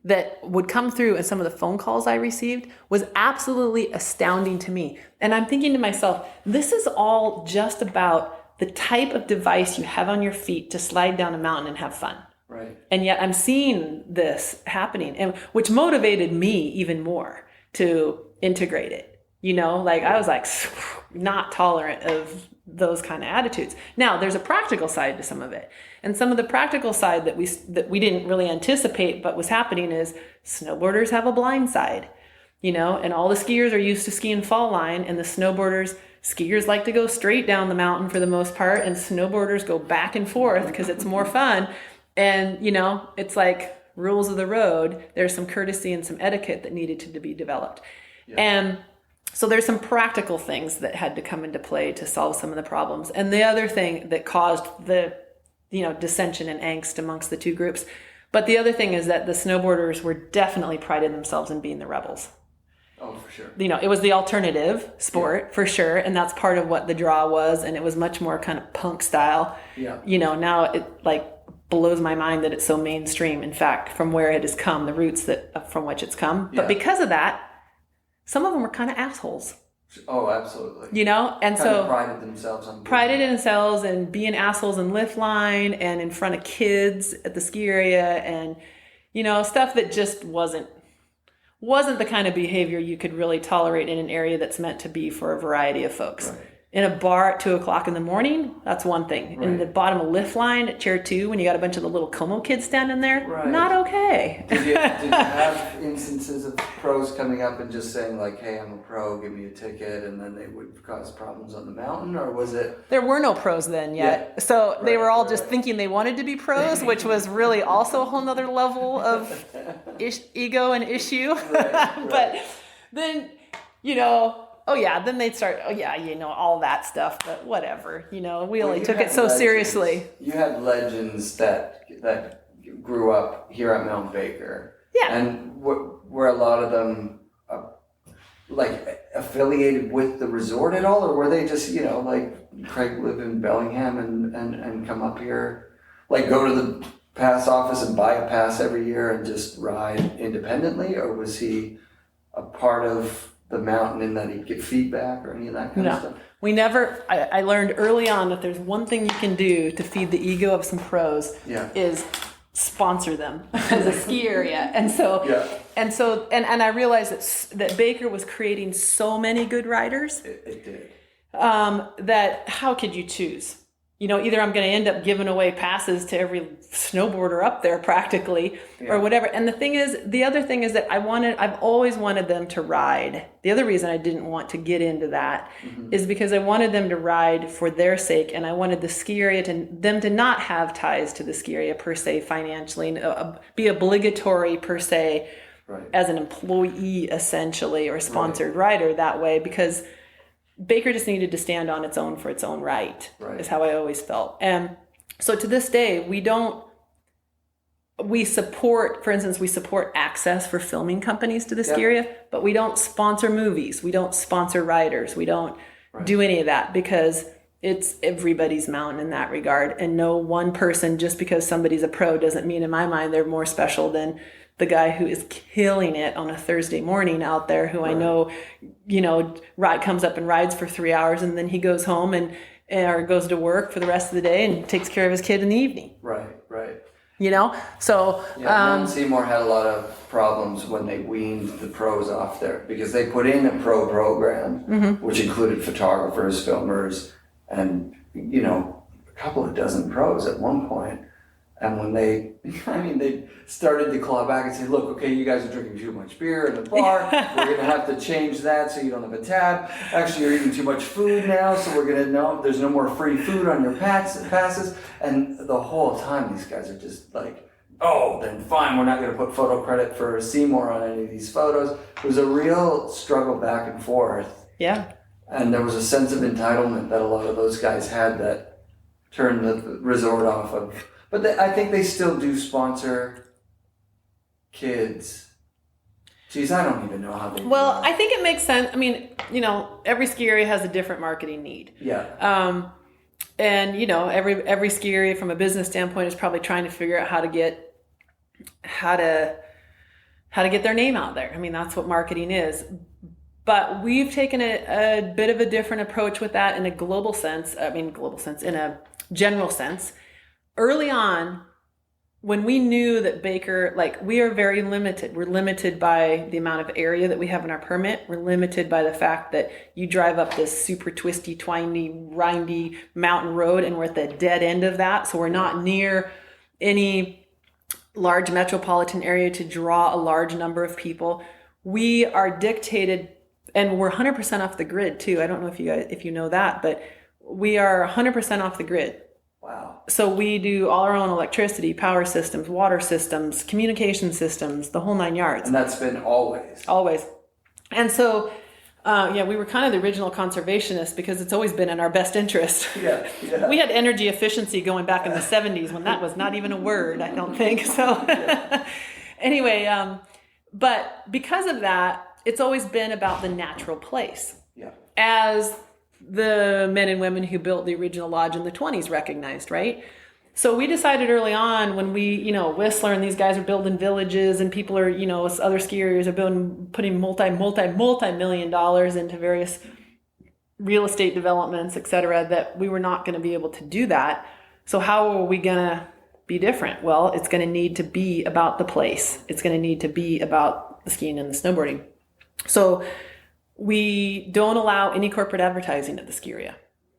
that would come through in some of the phone calls I received was absolutely astounding to me. And I'm thinking to myself, this is all just about the type of device you have on your feet to slide down a mountain and have fun. Right. And yet I'm seeing this happening, and which motivated me even more to integrate it. I was like not tolerant of those kind of attitudes. Now there's a practical side to some of it. And some of the practical side that we didn't really anticipate, but was happening, is snowboarders have a blind side, and all the skiers are used to skiing fall line, and the skiers like to go straight down the mountain for the most part, and snowboarders go back and forth because it's more fun. And, it's like rules of the road. There's some courtesy and some etiquette that needed to be developed. Yeah. And so there's some practical things that had to come into play to solve some of the problems. And the other thing that caused the, dissension and angst amongst the two groups. But the other thing is that the snowboarders were definitely prided themselves in being the rebels. Oh, for sure. It was the alternative sport, for sure. And that's part of what the draw was. And it was much more kind of punk style. Yeah. Now it blows my mind that it's so mainstream. In fact, from where it has come, the roots from which it's come. But because of that, some of them were kind of assholes. Oh, absolutely. And so prided themselves and being assholes in lift line and in front of kids at the ski area, and stuff that just wasn't the kind of behavior you could really tolerate in an area that's meant to be for a variety of folks. Right. In a bar at 2:00 in the morning, that's one thing. Right. In the bottom of lift line at chair 2, when you got a bunch of the little Como kids standing there, not okay. Did you have instances of pros coming up and just saying like, hey, I'm a pro, give me a ticket, and then they would cause problems on the mountain? Or was it? There were no pros then yet. Yeah. So they were all just thinking they wanted to be pros, which was really also a whole nother level of ego and issue. But then, oh yeah, then they'd start, oh yeah, all that stuff, but whatever, we only you took it had so legends. seriously. You had legends that grew up here at Mount Baker. Yeah. And were a lot of them affiliated with the resort at all, or were they just, like Craig lived in Bellingham and come up here, like go to the pass office and buy a pass every year and just ride independently, or was he a part of the mountain in that he'd get feedback or any of that kind of stuff? We never, I learned early on that there's one thing you can do to feed the ego of some pros is sponsor them as a ski area. And so, and I realized that Baker was creating so many good riders. It did. That how could you choose? Either I'm going to end up giving away passes to every snowboarder up there practically or whatever. And the other thing is that I've always wanted them to ride. The other reason I didn't want to get into that is because I wanted them to ride for their sake. And I wanted the ski area them to not have ties to the ski area per se financially, and be obligatory per se as an employee essentially, or sponsored rider that way, because Baker just needed to stand on its own for its own right, is how I always felt. And so to this day, we support access for filming companies to the ski area, but we don't sponsor movies. We don't sponsor riders. We don't do any of that, because it's everybody's mountain in that regard. And no one person, just because somebody's a pro, doesn't mean in my mind they're more special than the guy who is killing it on a Thursday morning out there, who I know, comes up and rides for 3 hours, and then he goes home or goes to work for the rest of the day and takes care of his kid in the evening. Right. So Mountain Seymour had a lot of problems when they weaned the pros off there, because they put in a pro program, which included photographers, filmers, and a couple of dozen pros at one point. And when they started to claw back and say, look, okay, you guys are drinking too much beer in the bar. We're going to have to change that so you don't have a tab. Actually, you're eating too much food now, so we're going to there's no more free food on your passes. And the whole time, these guys are just like, oh, then fine, we're not going to put photo credit for Seymour on any of these photos. It was a real struggle back and forth. Yeah. And there was a sense of entitlement that a lot of those guys had that turned the resort off of. But I think they still do sponsor kids. Geez, I don't even know how they do that. I think it makes sense. I mean, every ski area has a different marketing need. Yeah. And every ski area from a business standpoint is probably trying to figure out how to get their name out there. I mean, that's what marketing is. But we've taken a bit of a different approach with that in a in a general sense. Early on, when we knew that Baker, we are very limited. We're limited by the amount of area that we have in our permit. We're limited by the fact that you drive up this super twisty, twindy, windy mountain road, and we're at the dead end of that. So we're not near any large metropolitan area to draw a large number of people. We are dictated, and we're 100% off the grid too. I don't know if you know that, but we are 100% off the grid. Wow. So we do all our own electricity, power systems, water systems, communication systems, the whole 9 yards. And that's been always. Always. And so, we were kind of the original conservationists, because it's always been in our best interest. Yeah. We had energy efficiency going back in the 70s when that was not even a word, I don't think. So anyway, but because of that, it's always been about the natural place. Yeah. As the men and women who built the original lodge in the 20s recognized, right? So we decided early on, when we, Whistler and these guys are building villages, and people are, other ski areas are putting multi-million dollars into various real estate developments, et cetera, that we were not going to be able to do that. So how are we going to be different? Well, it's going to need to be about the place. It's going to need to be about the skiing and the snowboarding. So we don't allow any corporate advertising at the ski area.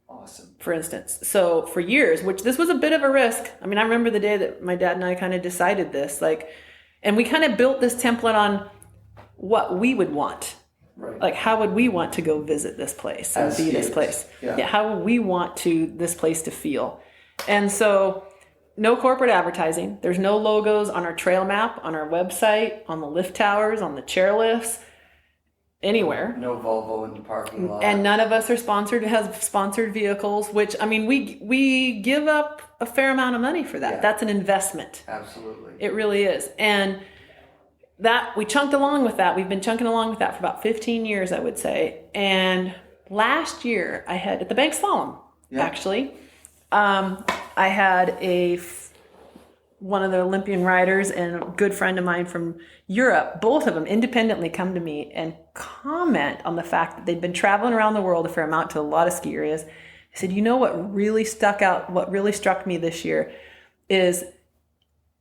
Awesome. For instance. So for years, which this was a bit of a risk. I mean, I remember the day that my dad and I kind of decided this, and we kind of built this template on what we would want. Right. How would we want to go visit this place and be this place? Yeah. How would we want this place to feel? And so no corporate advertising. There's no logos on our trail map, on our website, on the lift towers, on the chairlifts. anywhere. No Volvo in the parking lot. And none of us are has sponsored vehicles, which, I mean, we give up a fair amount of money for that. Yeah. That's an investment. Absolutely. It really is. And that we chunked along with that. We've been chunking along with that for about 15 years, I would say. And last year I had at the Banked Slalom, actually, I had one of the Olympian riders and a good friend of mine from Europe, both of them independently come to me and comment on the fact that they'd been traveling around the world a fair amount to a lot of ski areas. I said, you know what really struck me this year is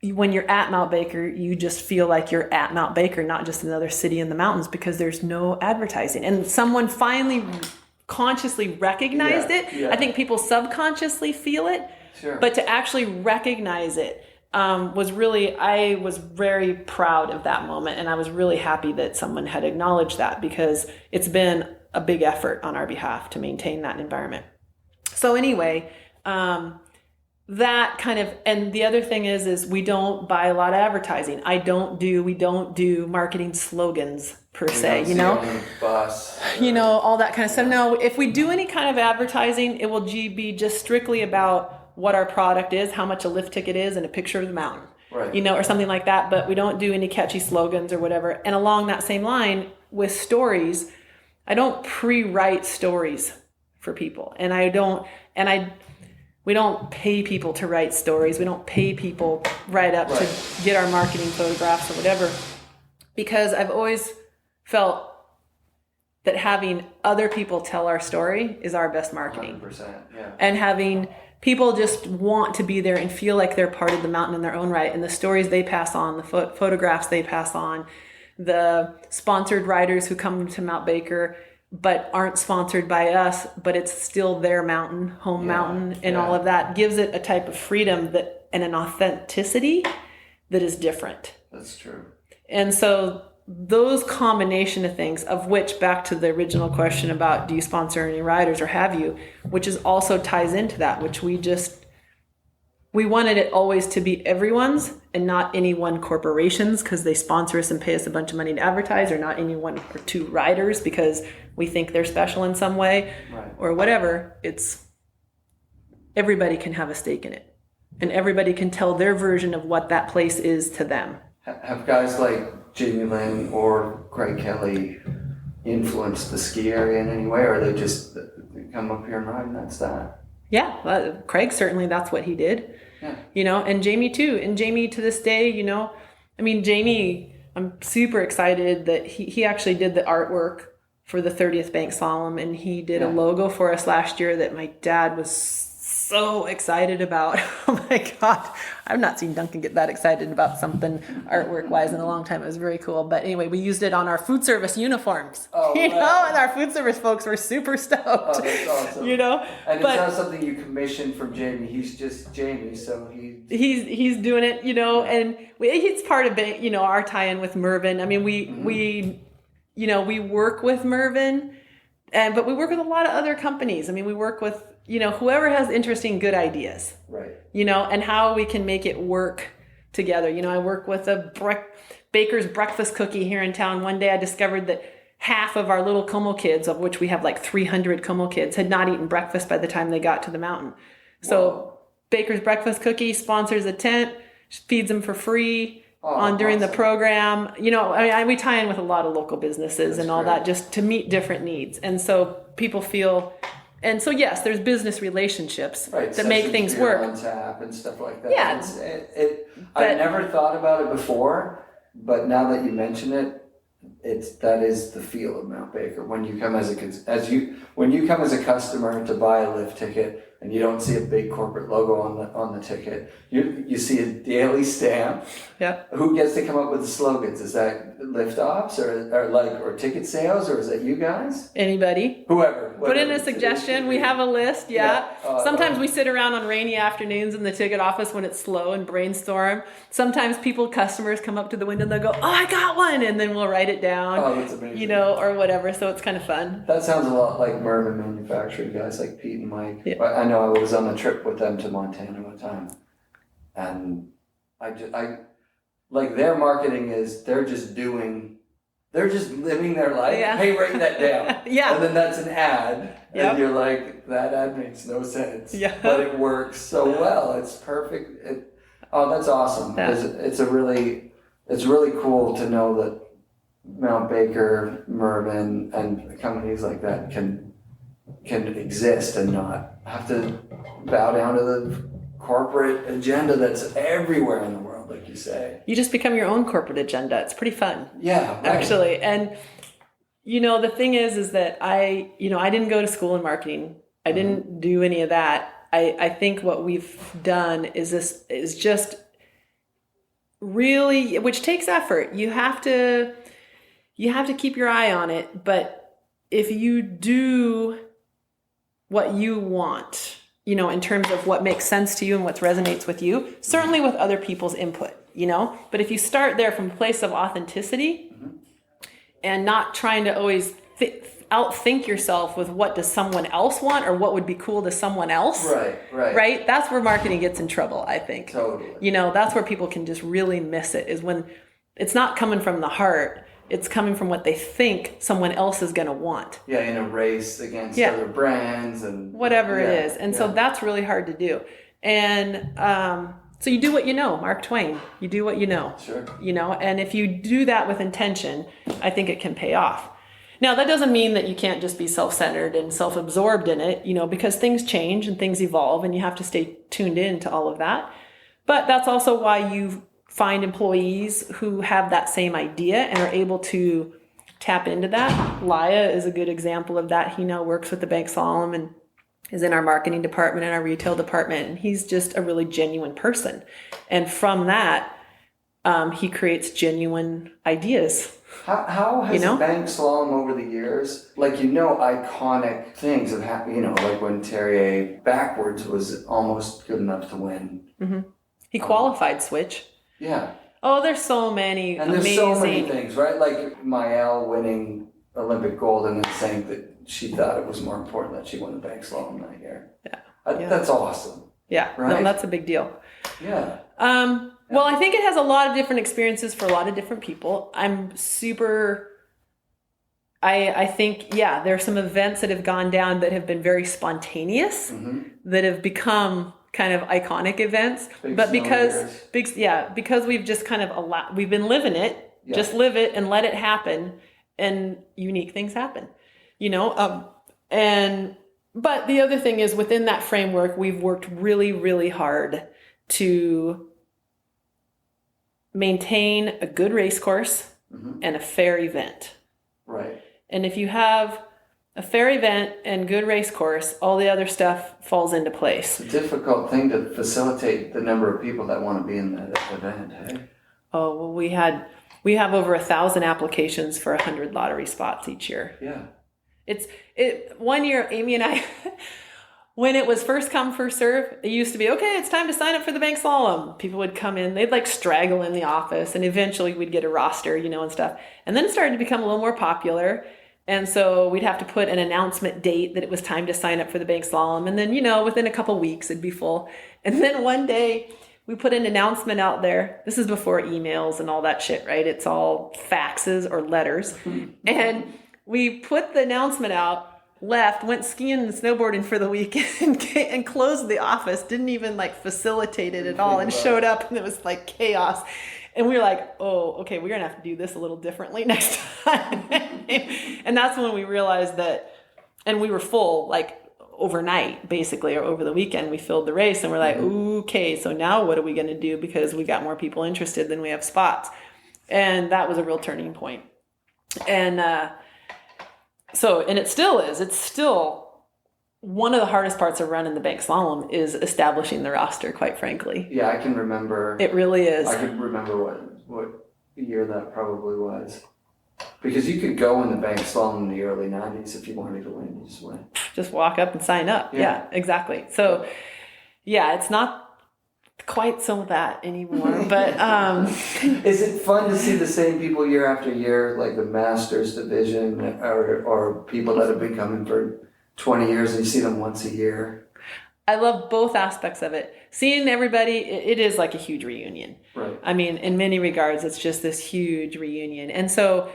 when you're at Mount Baker, you just feel like you're at Mount Baker, not just another city in the mountains, because there's no advertising. And someone finally consciously recognized it. Yeah. I think people subconsciously feel it, but to actually recognize it I was very proud of that moment. And I was really happy that someone had acknowledged that, because it's been a big effort on our behalf to maintain that environment. So anyway, that kind of, and the other thing is we don't buy a lot of advertising. We don't do marketing slogans per se, Bus, all that kind of stuff. No, if we do any kind of advertising, it will be just strictly about what our product is, how much a lift ticket is, and a picture of the mountain, right. Or something like that. But we don't do any catchy slogans or whatever. And along that same line with stories, I don't pre-write stories for people, we don't pay people to write stories. We don't pay people right up to get our marketing photographs or whatever, because I've always felt that having other people tell our story is our best marketing. 100%, yeah. And having people just want to be there and feel like they're part of the mountain in their own right. And the stories they pass on, the photographs they pass on, the sponsored riders who come to Mount Baker but aren't sponsored by us, but it's still their mountain, home mountain, and all of that gives it a type of freedom and an authenticity that is different. That's true. And so those combination of things, of which, back to the original question about do you sponsor any riders or have you, which is also ties into that, which we wanted it always to be everyone's and not any one corporation's, because they sponsor us and pay us a bunch of money to advertise, or not any one or two riders because we think they're special in some way, or whatever. It's everybody can have a stake in it, and everybody can tell their version of what that place is to them. Have guys like Jamie Lynn or Craig Kelly influenced the ski area in any way, or they just come up here and ride and that's that? Yeah, Craig, certainly that's what he did. Yeah. And Jamie too. And Jamie to this day, Jamie, I'm super excited that he actually did the artwork for the 30th Banked Slalom, and he did a logo for us last year that my dad was so excited about. Oh my God, I've not seen Duncan get that excited about something artwork wise in a long time. It was very cool. But anyway, we used it on our food service uniforms, and our food service folks were super stoked. Oh, that's awesome. And but it's not something you commissioned from Jamie. He's just Jamie, so he's doing it, and it's part of it, our tie-in with Mervyn. I mean, we work with Mervyn, but we work with a lot of other companies. I mean, we work with whoever has interesting, good ideas, right? And how we can make it work together. I work with a baker's breakfast cookie here in town. One day I discovered that half of our little Como kids, of which we have like 300 Como kids, had not eaten breakfast by the time they got to the mountain. So Baker's breakfast cookie sponsors a tent, feeds them for free during the program. We tie in with a lot of local businesses and all that, just to meet different needs. And so people feel. And so, yes, there's business relationships that make things work. On tap and stuff like that. Yeah. I never thought about it before, but now that you mention it, that is the feel of Mount Baker. When you come as a customer to buy a lift ticket, and you don't see a big corporate logo on the ticket, you see a daily stamp. Yeah. Who gets to come up with the slogans? Is that lift ops or ticket sales, or is that you guys? Anybody. Whoever. Put in a suggestion. We have a list. Yeah. Sometimes we sit around on rainy afternoons in the ticket office when it's slow and brainstorm. Sometimes customers come up to the window and they'll go, "Oh, I got one," and then we'll write it down. Oh, that's amazing. Or whatever. So it's kind of fun. That sounds a lot like Mervyn Manufacturing guys like Pete and Mike. Yeah. I know I was on a trip with them to Montana one time, and I like their marketing is they're just doing they're just living their life. Yeah. Hey, write that down. Yeah. And then that's an ad. Yep. And you're like, that ad makes no sense. Yeah. But it works so well. It's perfect. That's awesome. Yeah. It's really cool to know that Mount Baker, Mervyn, and companies like that can exist and not have to bow down to the corporate agenda that's everywhere in the world, like you say. You just become your own corporate agenda. It's pretty fun. Yeah, right. Actually. And, the thing is that I didn't go to school in marketing. I didn't do any of that. I think what we've done is just really, which takes effort. You have to keep your eye on it. But if you do what you want, in terms of what makes sense to you and what resonates with you, certainly with other people's input, but if you start there from a place of authenticity and not trying to always outthink yourself with what does someone else want or what would be cool to someone else. Right. That's where marketing gets in trouble, I think. Totally. That's where people can just really miss it, is when it's not coming from the heart. It's coming from what they think someone else is going to want. Yeah, in a race against other brands and whatever it is. And so that's really hard to do. And so you do what you know, Mark Twain. You do what you know. Sure. And if you do that with intention, I think it can pay off. Now, that doesn't mean that you can't just be self-centered and self-absorbed in it, because things change and things evolve and you have to stay tuned in to all of that. But that's also why you find employees who have that same idea and are able to tap into that. Laya is a good example of that. He now works with the Banked Slalom and is in our marketing department and our retail department. And he's just a really genuine person. And from that, he creates genuine ideas. How has Banked Slalom over the years, iconic things have happened, like when Terrier backwards was almost good enough to win. Mm-hmm. He qualified switch. Yeah. Oh, there's so many and amazing... there's so many things, right? Like Maëlle winning Olympic gold and then saying that she thought it was more important that she won the Banked Slalom that year. Yeah. That's awesome. Yeah. Right? No, that's a big deal. Yeah. Well, I think it has a lot of different experiences for a lot of different people. I think, there are some events that have gone down that have been very spontaneous, that have become kind of iconic events, but because we've just kind of we've been living it, just live it and let it happen, and unique things happen, but the other thing is, within that framework, we've worked really, really hard to maintain a good race course and a fair event. Right. And if you have a fair event and good race course, all the other stuff falls into place. It's a difficult thing to facilitate the number of people that want to be in that event, hey? Oh, well, we have over 1,000 applications for 100 lottery spots each year. Yeah. One year, Amy and I, when it was first come, first serve, it used to be, okay, it's time to sign up for the Banked Slalom. People would come in, they'd straggle in the office, and eventually we'd get a roster, and stuff. And then it started to become a little more popular. And so we'd have to put an announcement date that it was time to sign up for the Banked Slalom. And then, within a couple weeks, it'd be full. And then one day we put an announcement out there. This is before emails and all that shit, right? It's all faxes or letters. And we put the announcement out, left, went skiing and snowboarding for the weekend and closed the office. Didn't even facilitate it at all, and showed up and it was chaos. And we were like, oh, okay, we're going to have to do this a little differently next time. And that's when we realized that, and we were full, overnight, basically, or over the weekend, we filled the race. And we're like, okay, so now what are we going to do? Because we got more people interested than we have spots. And that was a real turning point. And and it still is. It's still one of the hardest parts of running the Banked Slalom is establishing the roster, quite frankly. Yeah, I can remember. It really is. I can remember what year that probably was. Because you could go in the Banked Slalom in the early 90s if you wanted to win. You just went. Just walk up and sign up. Yeah, exactly. So, it's not quite some of that anymore. But is it fun to see the same people year after year, like the Masters division, or people that have been coming for 20 years and you see them once a year? I love both aspects of it. Seeing everybody, it is like a huge reunion. Right. I mean, in many regards, it's just this huge reunion. And so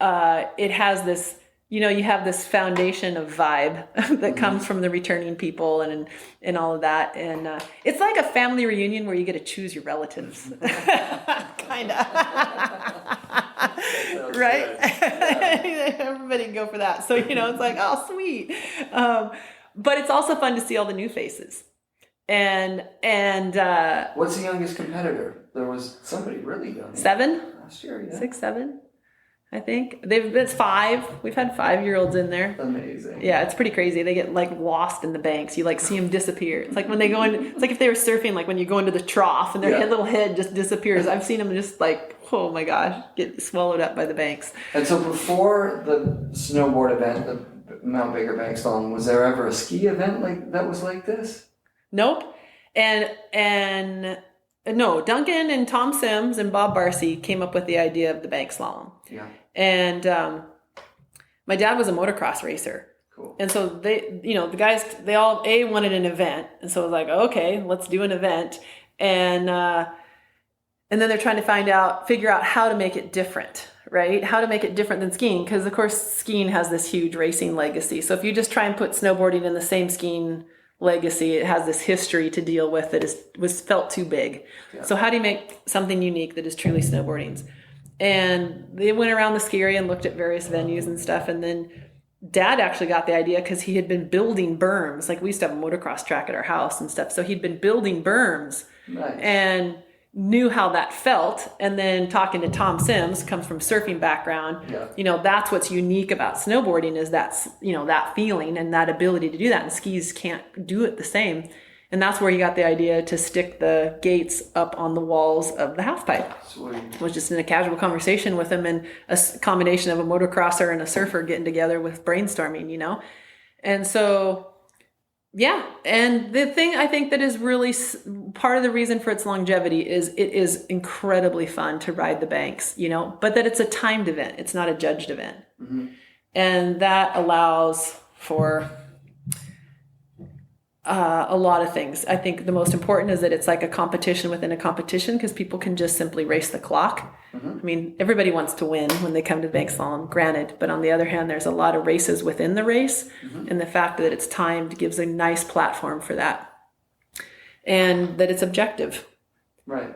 it has this, you have this foundation of vibe that comes from the returning people and all of that. And it's like a family reunion where you get to choose your relatives. Kind of. Right? Yeah. Everybody can go for that. So, it's like, oh, sweet. But it's also fun to see all the new faces. And what's the youngest competitor? There was somebody really young. 7? Last year, yeah. 6, 7. I think it's 5. We've had 5-year-olds in there. Amazing. Yeah, it's pretty crazy. They get like lost in the banks. You like see them disappear. It's like when they go in. It's like if they were surfing, like when you go into the trough and their little head just disappears. I've seen them just like, oh my gosh, get swallowed up by the banks. And so before the snowboard event, the Mount Baker Banked Slalom, was there ever a ski event like this? Nope. And no, Duncan and Tom Sims and Bob Barcy came up with the idea of the Banked Slalom. Yeah. And my dad was a motocross racer. Cool. And so they, the guys, they all wanted an event. And so it was like, okay, let's do an event. And then they're trying to figure out how to make it different, right? How to make it different than skiing. Because of course, skiing has this huge racing legacy. So if you just try and put snowboarding in the same skiing legacy, it has this history to deal with that was felt too big. Yeah. So how do you make something unique that is truly snowboarding's? And they went around the ski area and looked at various venues and stuff. And then Dad actually got the idea because he had been building berms. Like we used to have a motocross track at our house and stuff. So he'd been building berms. Nice. And knew how that felt. And then talking to Tom Sims, comes from surfing background. Yeah. That's what's unique about snowboarding is that feeling and that ability to do that. And skis can't do it the same. And that's where he got the idea to stick the gates up on the walls of the half pipe. Sweet. It was just in a casual conversation with him and a combination of a motocrosser and a surfer getting together with brainstorming, And so, yeah. And the thing I think that is really part of the reason for its longevity is it is incredibly fun to ride the banks, but that it's a timed event. It's not a judged event. Mm-hmm. And that allows for a lot of things. I think the most important is that it's like a competition within a competition because people can just simply race the clock. Mm-hmm. I mean, everybody wants to win when they come to Banked Slalom, granted. But on the other hand, there's a lot of races within the race. Mm-hmm. And the fact that it's timed gives a nice platform for that. And that it's objective. Right.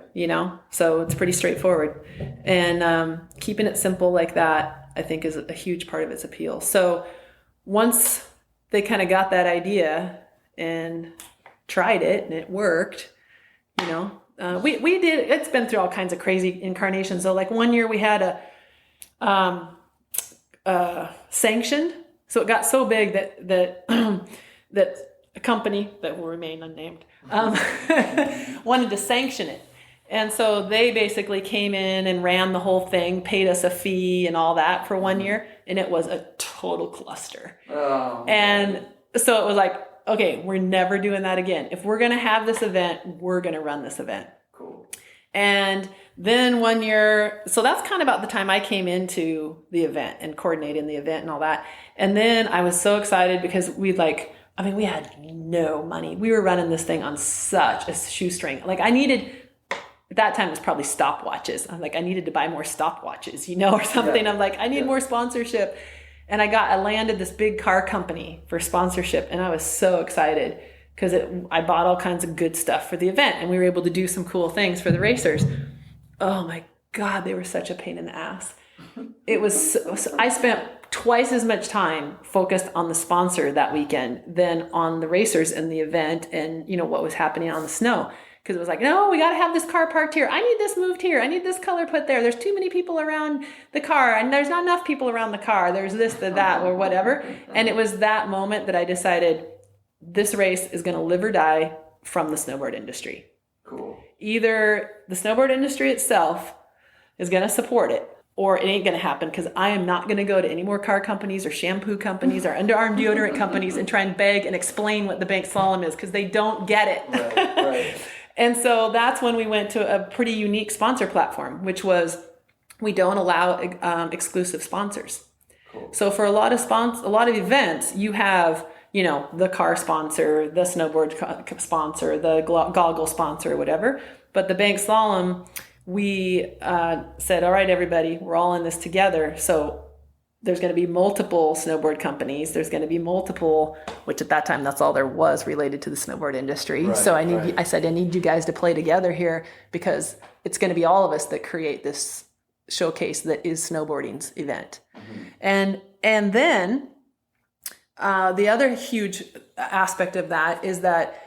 So it's pretty straightforward. And keeping it simple like that, I think, is a huge part of its appeal. So once they kind of got that idea and tried it and it worked, we did, it's been through all kinds of crazy incarnations. So like one year we had a sanctioned, so it got so big that that a company that will remain unnamed wanted to sanction it. And so they basically came in and ran the whole thing, paid us a fee and all that for 1 year. And it was a total cluster. Oh, and so it was like, okay, we're never doing that again. If we're going to have this event, we're going to run this event. Cool. And then 1 year, so that's kind of about the time I came into the event and coordinating the event and all that. And then I was so excited because we had no money. We were running this thing on such a shoestring. Like at that time it was probably stopwatches. I'm like, I needed to buy more stopwatches, or something. Yeah. I'm like, I need more sponsorship. And I landed this big car company for sponsorship. And I was so excited because I bought all kinds of good stuff for the event. And we were able to do some cool things for the racers. Oh my God, they were such a pain in the ass. It was, I spent twice as much time focused on the sponsor that weekend than on the racers and the event and, what was happening on the snow. Because it was like, no, we got to have this car parked here. I need this moved here. I need this color put there. There's too many people around the car. And there's not enough people around the car. There's this, that, or whatever. And it was that moment that I decided this race is going to live or die from the snowboard industry. Cool. Either the snowboard industry itself is going to support it, or it ain't going to happen because I am not going to go to any more car companies or shampoo companies or underarm deodorant companies and try and beg and explain what the Banked Slalom is because they don't get it. Right. And so that's when we went to a pretty unique sponsor platform, which was we don't allow exclusive sponsors. Cool. So for a lot of events, you have, the car sponsor, the snowboard sponsor, the goggle sponsor, whatever. But the Banked Slalom, we said, all right, everybody, we're all in this together. So there's going to be multiple snowboard companies. There's going to be multiple, which at that time, that's all there was related to the snowboard industry. Right, so I said, I need you guys to play together here because it's going to be all of us that create this showcase that is snowboarding's event. Mm-hmm. And then the other huge aspect of that is that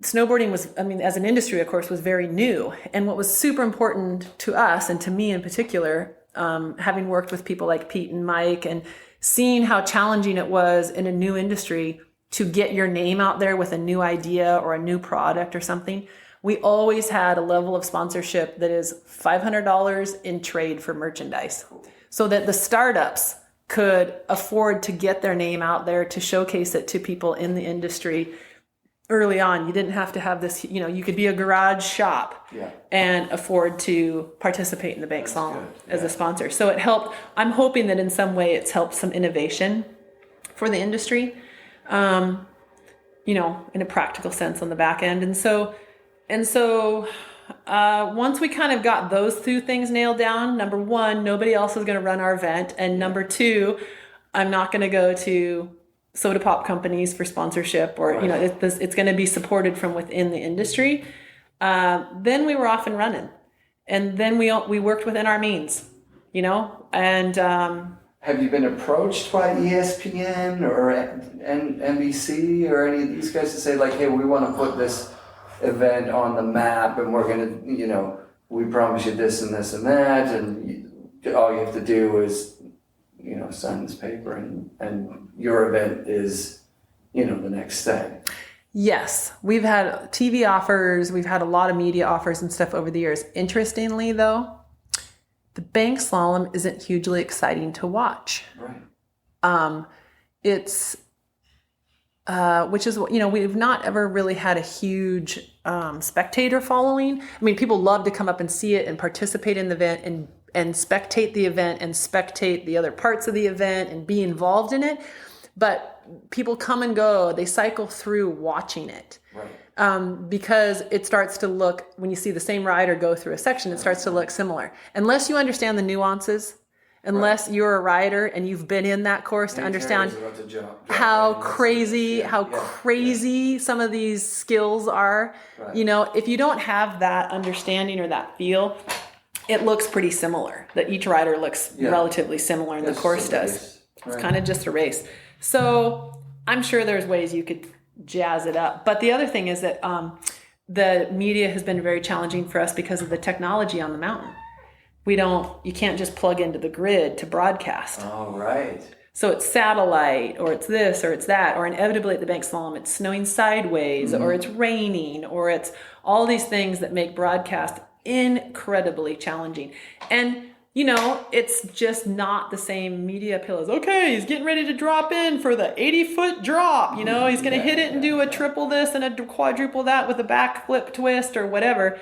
snowboarding was, as an industry, of course, was very new. And what was super important to us and to me in particular, having worked with people like Pete and Mike and seeing how challenging it was in a new industry to get your name out there with a new idea or a new product or something, we always had a level of sponsorship that is $500 in trade for merchandise so that the startups could afford to get their name out there, to showcase it to people in the industry. Early on, you didn't have to have this, you could be a garage shop and afford to participate in the Banked Slalom as a sponsor. So it helped. I'm hoping that in some way it's helped some innovation for the industry, in a practical sense on the back end. And so once we kind of got those two things nailed down, number one, nobody else is going to run our event. And number two, I'm not going to go to soda pop companies for sponsorship or, it's going to be supported from within the industry. Then we were off and running. And then we worked within our means, and... Have you been approached by ESPN or NBC or any of these guys to say like, hey, we want to put this event on the map and we're going to, we promise you this and this and that, and all you have to do is, sign this paper and your event is, the next thing. Yes. We've had TV offers. We've had a lot of media offers and stuff over the years. Interestingly, though, the Banked Slalom isn't hugely exciting to watch. Right. It's, which is, we've not ever really had a huge spectator following. People love to come up and see it and participate in the event and spectate the event and spectate the other parts of the event and be involved in it. But people come and go, they cycle through watching it. Right. Because it starts to look, when you see the same rider go through a section, it starts to look similar. Unless you understand the nuances, unless you're a rider and you've been in that course to understand how crazy some of these skills are. Right. If you don't have that understanding or that feel, it looks pretty similar. That each rider looks relatively similar, and the course does. Right. It's kind of just a race. So I'm sure there's ways you could jazz it up. But the other thing is that the media has been very challenging for us because of the technology on the mountain. You can't just plug into the grid to broadcast. Oh, right. So it's satellite, or it's this, or it's that, or inevitably at the Banked Slalom, it's snowing sideways, or it's raining, or it's all these things that make broadcast incredibly challenging. And, it's just not the same media appeal as, okay, he's getting ready to drop in for the 80-foot drop. He's going to hit it and do a triple this and a quadruple that with a back flip twist or whatever.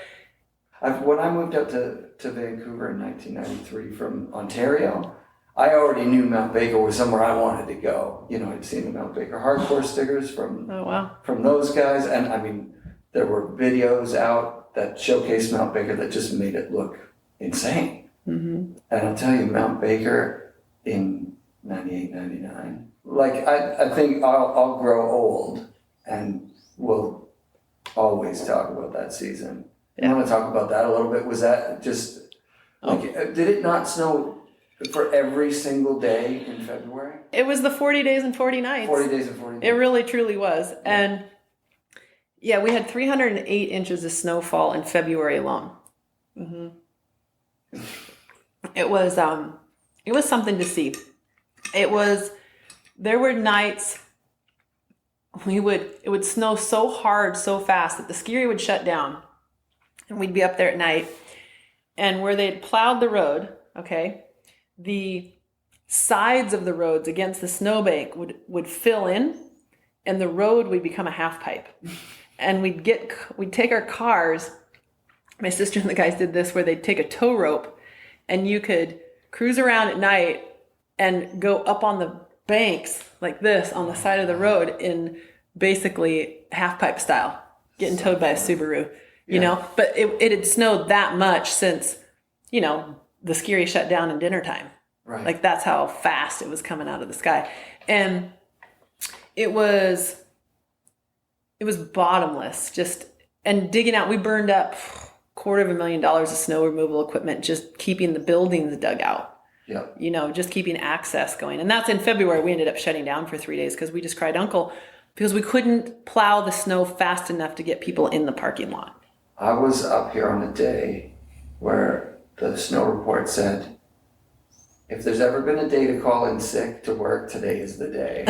When I moved up to Vancouver in 1993 from Ontario, I already knew Mount Baker was somewhere I wanted to go. I'd seen the Mount Baker hardcore stickers from those guys. And there were videos out that showcased Mount Baker that just made it look insane. Mm-hmm. And I'll tell you, Mount Baker in 98, 99, I think I'll grow old and we'll always talk about that season. You want to talk about that a little bit? Was that just, did it not snow for every single day in February? It was the 40 days and 40 nights. 40 days and 40 nights. It really, truly was. Yeah. And we had 308 inches of snowfall in February alone. Mm-hmm. It was something to see. There were nights it would snow so hard, so fast that the ski area would shut down. And we'd be up there at night, and where they'd plowed the road, the sides of the roads against the snowbank would fill in, and the road would become a half pipe. And we'd take our cars. My sister and the guys did this, where they'd take a tow rope, and you could cruise around at night and go up on the banks like this on the side of the road in basically half pipe style, getting towed by a Subaru. you know, but it had snowed that much since, you know, the ski area shut down in dinner time. Right. Like that's how fast it was coming out of the sky. And it was bottomless, just, and digging out, we burned up $250,000 of snow removal equipment, just keeping the buildings dug out. Yep. You know, just keeping access going. And that's in February. We ended up shutting down for 3 days because we just cried uncle because we couldn't plow the snow fast enough to get people in the parking lot. I was up here on a day where the snow report said, if there's ever been a day to call in sick to work, today is the day.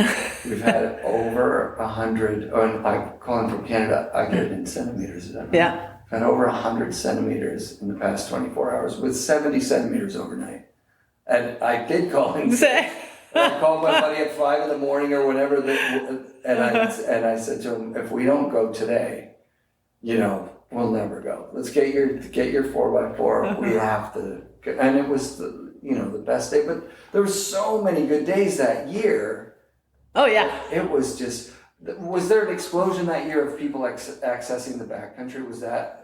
We've had over 100, I'm calling from Canada, I get it in centimeters. Is that right? Yeah. We've had over 100 centimeters in the past 24 hours with 70 centimeters overnight. And I did call in sick. I called my buddy at 5 a.m. or whatever, and I said to him, if we don't go today, you know, we'll never go. Let's get your 4x4. We have to. And it was the best day. But there were so many good days that year. Oh yeah. It was just. Was there an explosion that year of people accessing the backcountry? Was that?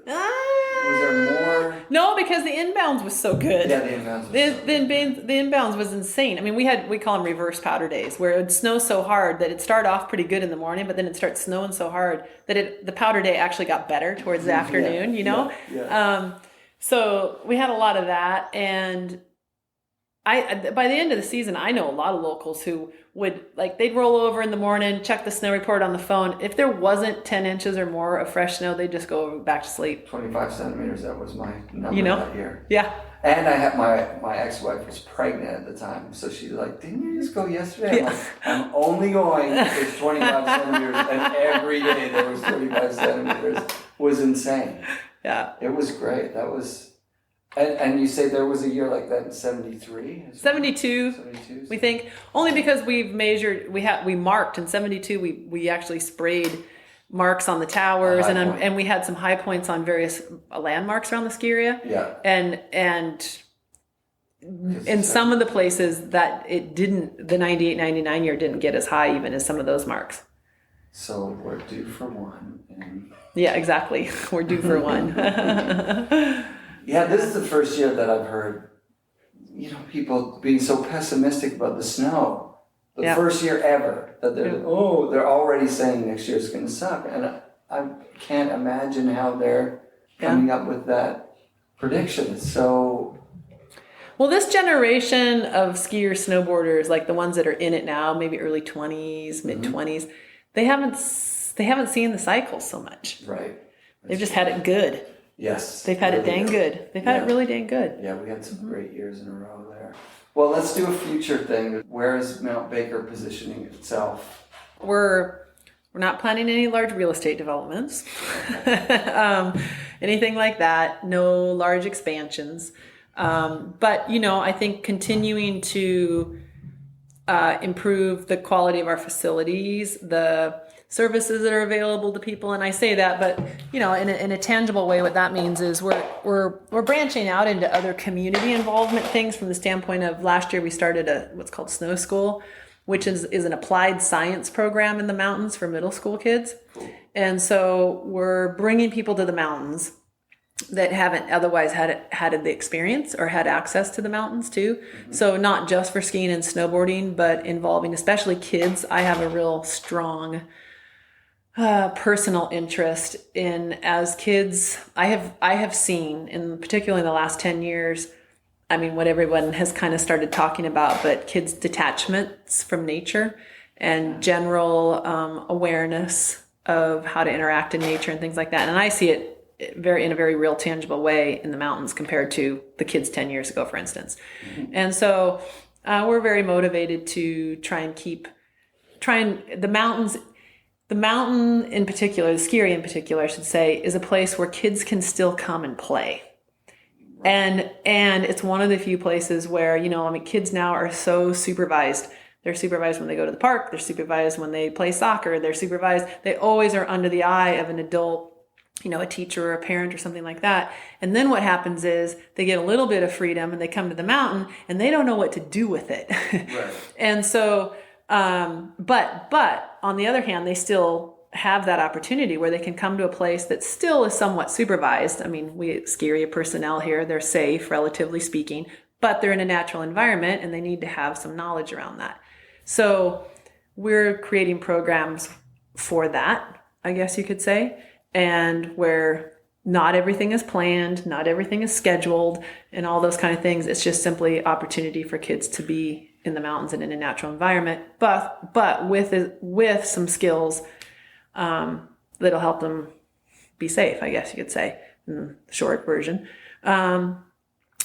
Was there more? No, because the inbounds was so good. Yeah, the inbounds. The inbounds was insane. I mean, we call them reverse powder days, where it would snow so hard that it'd start off pretty good in the morning, but then it'd start snowing so hard that the powder day actually got better towards the afternoon. You know. Yeah. So we had a lot of that, and by the end of the season, I know a lot of locals who would, like, they'd roll over in the morning, check the snow report on the phone. If there wasn't 10 inches or more of fresh snow, they'd just go back to sleep. 25 centimeters, that was my number that year. Yeah. And I had my ex-wife was pregnant at the time, so she's like, didn't you just go yesterday? Yeah. I'm only going if 25 centimeters, and every day there was 25 centimeters. It was insane. Yeah. It was great. That was... And you say there was a year like that in 73? 72, we think. Only because we've measured, we marked in 72, we actually sprayed marks on the towers, and we had some high points on various landmarks around the ski area. Yeah. And in some of the places that it didn't, the 98, 99 year didn't get as high even as some of those marks. So we're due for one. Yeah, exactly. We're due for one. Yeah, this is the first year that I've heard, people being so pessimistic about the snow. The first year ever that they're already saying next year's going to suck, and I can't imagine how they're coming up with that prediction. It's so. Well, this generation of skiers, snowboarders, like the ones that are in it now, maybe early 20s, mid 20s, they haven't seen the cycle so much. Right. They've just had it good. Yes. They've had it dang good. They've had it really dang good. Yeah, we had some great years in a row there. Well, let's do a future thing. Where is Mount Baker positioning itself? We're not planning any large real estate developments. Anything like that. No large expansions. But, I think continuing to improve the quality of our facilities, the services that are available to people. And I say that, but in a tangible way, what that means is we're branching out into other community involvement things. From the standpoint of, last year we started what's called Snow School, which is an applied science program in the mountains for middle school kids. And so we're bringing people to the mountains that haven't otherwise had the experience or had access to the mountains too. Mm-hmm. So not just for skiing and snowboarding, but involving especially kids. I have a real strong personal interest in, as kids, I have seen, in particularly in the last 10 years, I mean, what everyone has kind of started talking about, but kids' detachments from nature and general awareness of how to interact in nature and things like that. And I see it in a very real, tangible way in the mountains compared to the kids 10 years ago, for instance. Mm-hmm. And so we're very motivated to try and the mountain in particular, the ski area in particular, I should say, is a place where kids can still come and play. And it's one of the few places where, kids now are so supervised. They're supervised when they go to the park. They're supervised when they play soccer. They're supervised. They always are under the eye of an adult, a teacher or a parent or something like that. And then what happens is they get a little bit of freedom and they come to the mountain and they don't know what to do with it. Right. And so, but on the other hand, they still have that opportunity where they can come to a place that still is somewhat supervised. I mean, we ski area personnel here, they're safe, relatively speaking, but they're in a natural environment and they need to have some knowledge around that. So we're creating programs for that, I guess you could say, and where not everything is planned, not everything is scheduled, and all those kind of things. It's just simply opportunity for kids to be in the mountains and in a natural environment, but with some skills that'll help them be safe, I guess you could say, in the short version.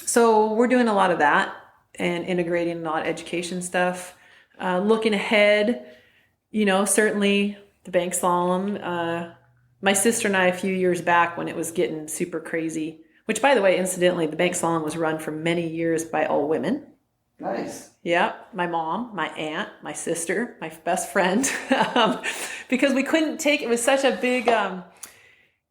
So we're doing a lot of that and integrating a lot of education stuff. Looking ahead, certainly the Banked Slalom. My sister and I, a few years back when it was getting super crazy, which, by the way, incidentally, the Banked Slalom was run for many years by all women. Nice. Yeah. My mom, my aunt, my sister, my best friend, because we couldn't take, it was such a big,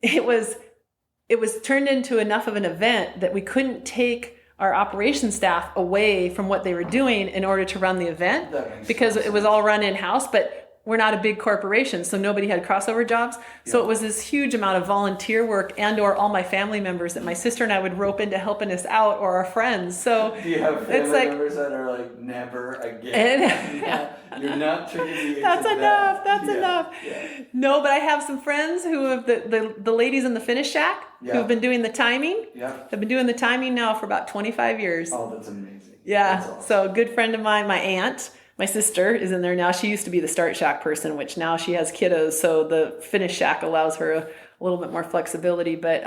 it was turned into enough of an event that we couldn't take our operations staff away from what they were doing in order to run the event, because it was all run in-house, but we're not a big corporation, so nobody had crossover jobs. So it was this huge amount of volunteer work and or all my family members that my sister and I would rope into helping us out, or our friends. So do you have family members that are like, never again? You're not treating me. That's enough. That's enough. Yeah. No, but I have some friends who have the ladies in the finish shack who have been doing the timing. Yeah. Have been doing the timing now for about 25 years. Oh, that's amazing. Yeah. That's awesome. So a good friend of mine, my aunt, my sister is in there now. She used to be the start shack person, which now she has kiddos. So the finish shack allows her a little bit more flexibility. But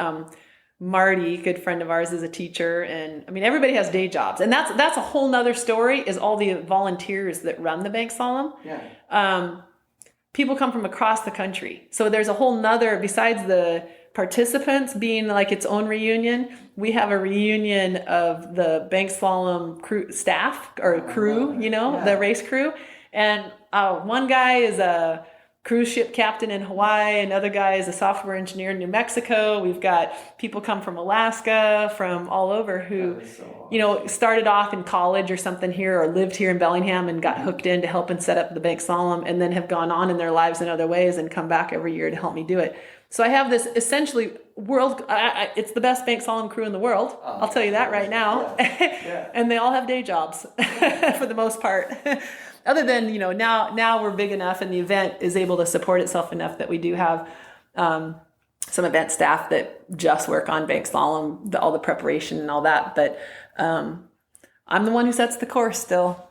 Marty, good friend of ours, is a teacher. And I mean, everybody has day jobs. And that's a whole nother story, is all the volunteers that run the Banked Slalom. Yeah. People come from across the country. So there's a whole nother, besides the participants being like its own reunion, we have a reunion of the Banked Slalom crew staff, or crew, the race crew. And one guy is a cruise ship captain in Hawaii. Another guy is a software engineer in New Mexico. We've got people come from Alaska, from all over, who, started off in college or something here, or lived here in Bellingham and got hooked in to help and set up the Banked Slalom, and then have gone on in their lives in other ways and come back every year to help me do it. So I have this essentially it's the best Banked Slalom crew in the world. I'll tell you that right now. Yeah. And they all have day jobs for the most part. Other than, now we're big enough and the event is able to support itself enough that we do have some event staff that just work on Banked Slalom, all the preparation and all that. But I'm the one who sets the course still.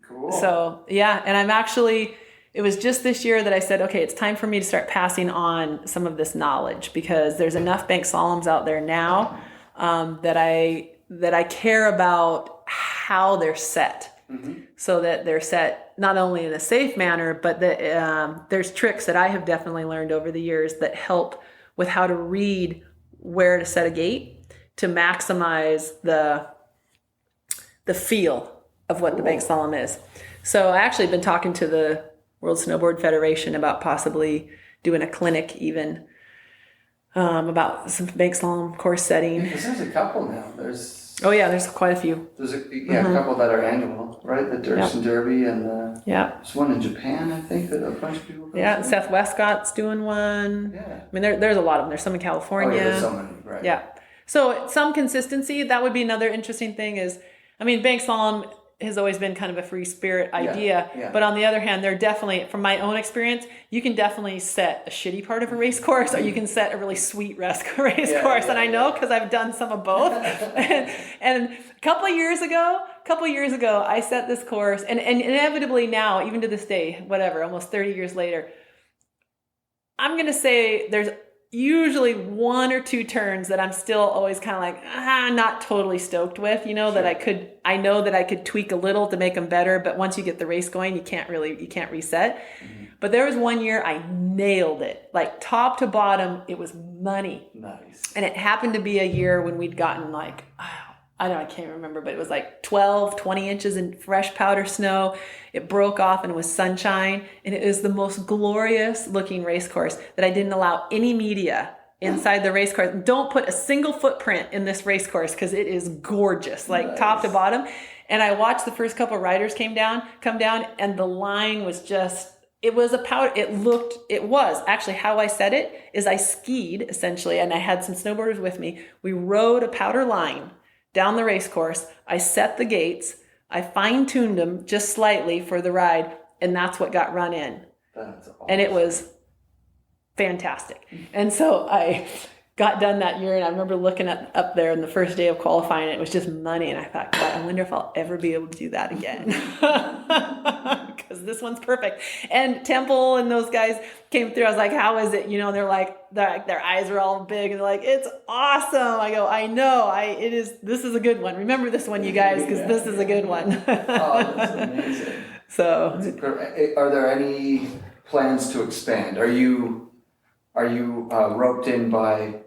Cool. So, yeah. And it was just this year that I said, okay, it's time for me to start passing on some of this knowledge, because there's enough Banked Slaloms out there now that I care about how they're set. Mm-hmm. So that they're set not only in a safe manner, but that there's tricks that I have definitely learned over the years that help with how to read where to set a gate to maximize the feel of what the Banked Slalom is. So I actually been talking to the World Snowboard Federation about possibly doing a clinic even about some Banked Slalom course setting. Because there's a couple now. There's quite a few. There's a couple that are annual, right? The Dirksen Derby and there's one in Japan, I think, that a bunch of people go to. Seth Westcott's doing one. Yeah. I mean, there's a lot of them. There's some in California. There's so many, right? Yeah. So some consistency, that would be another interesting thing is, Banked Slalom has always been kind of a free spirit idea. Yeah. But on the other hand, they're definitely, from my own experience, you can definitely set a shitty part of a race course, or you can set a really sweet race course. And I know because I've done some of both. and a couple of years ago, I set this course, and inevitably now, even to this day, whatever, almost 30 years later, I'm going to say there's usually one or two turns that I'm still always kind of like, not totally stoked with, sure. I know that I could tweak a little to make them better, but once you get the race going, you can't reset. Mm-hmm. But there was one year I nailed it, like top to bottom. It was money. Nice. And it happened to be a year when we'd gotten like, I can't remember, but it was like 12, 20 inches in fresh powder snow. It broke off and it was sunshine. And it was the most glorious looking race course that I didn't allow any media inside the race course. Don't put a single footprint in this race course because it is gorgeous, like top to bottom. And I watched the first couple riders come down, and the line was just, It was a powder. It was actually how I said it is I skied essentially, and I had some snowboarders with me. We rode a powder line down the race course. I set the gates. I fine-tuned them just slightly for the ride, and that's what got run in. That's awesome. And it was fantastic. And so I got done that year, and I remember looking up there on the first day of qualifying, and it was just money. And I thought, God, I wonder if I'll ever be able to do that again. Because this one's perfect. And Temple and those guys came through. I was like, how is it? You know, they're like, their eyes are all big, and they're like, it's awesome. I go, I know, this is a good one. Remember this one, you guys, because this is a good one. Oh, that's amazing. So, are there any plans to expand? Are you roped in by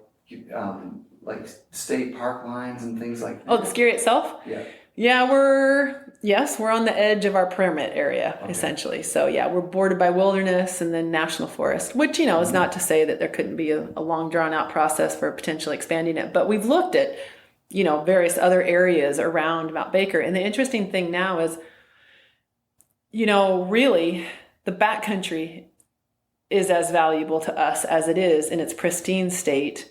like state park lines and things like that? Oh, the ski itself? Yeah. Yeah, we're on the edge of our permit area, essentially. So yeah, we're bordered by wilderness and then national forest, which, is not to say that there couldn't be a long drawn out process for potentially expanding it. But we've looked at, various other areas around Mount Baker. And the interesting thing now is, really the backcountry is as valuable to us as it is in its pristine state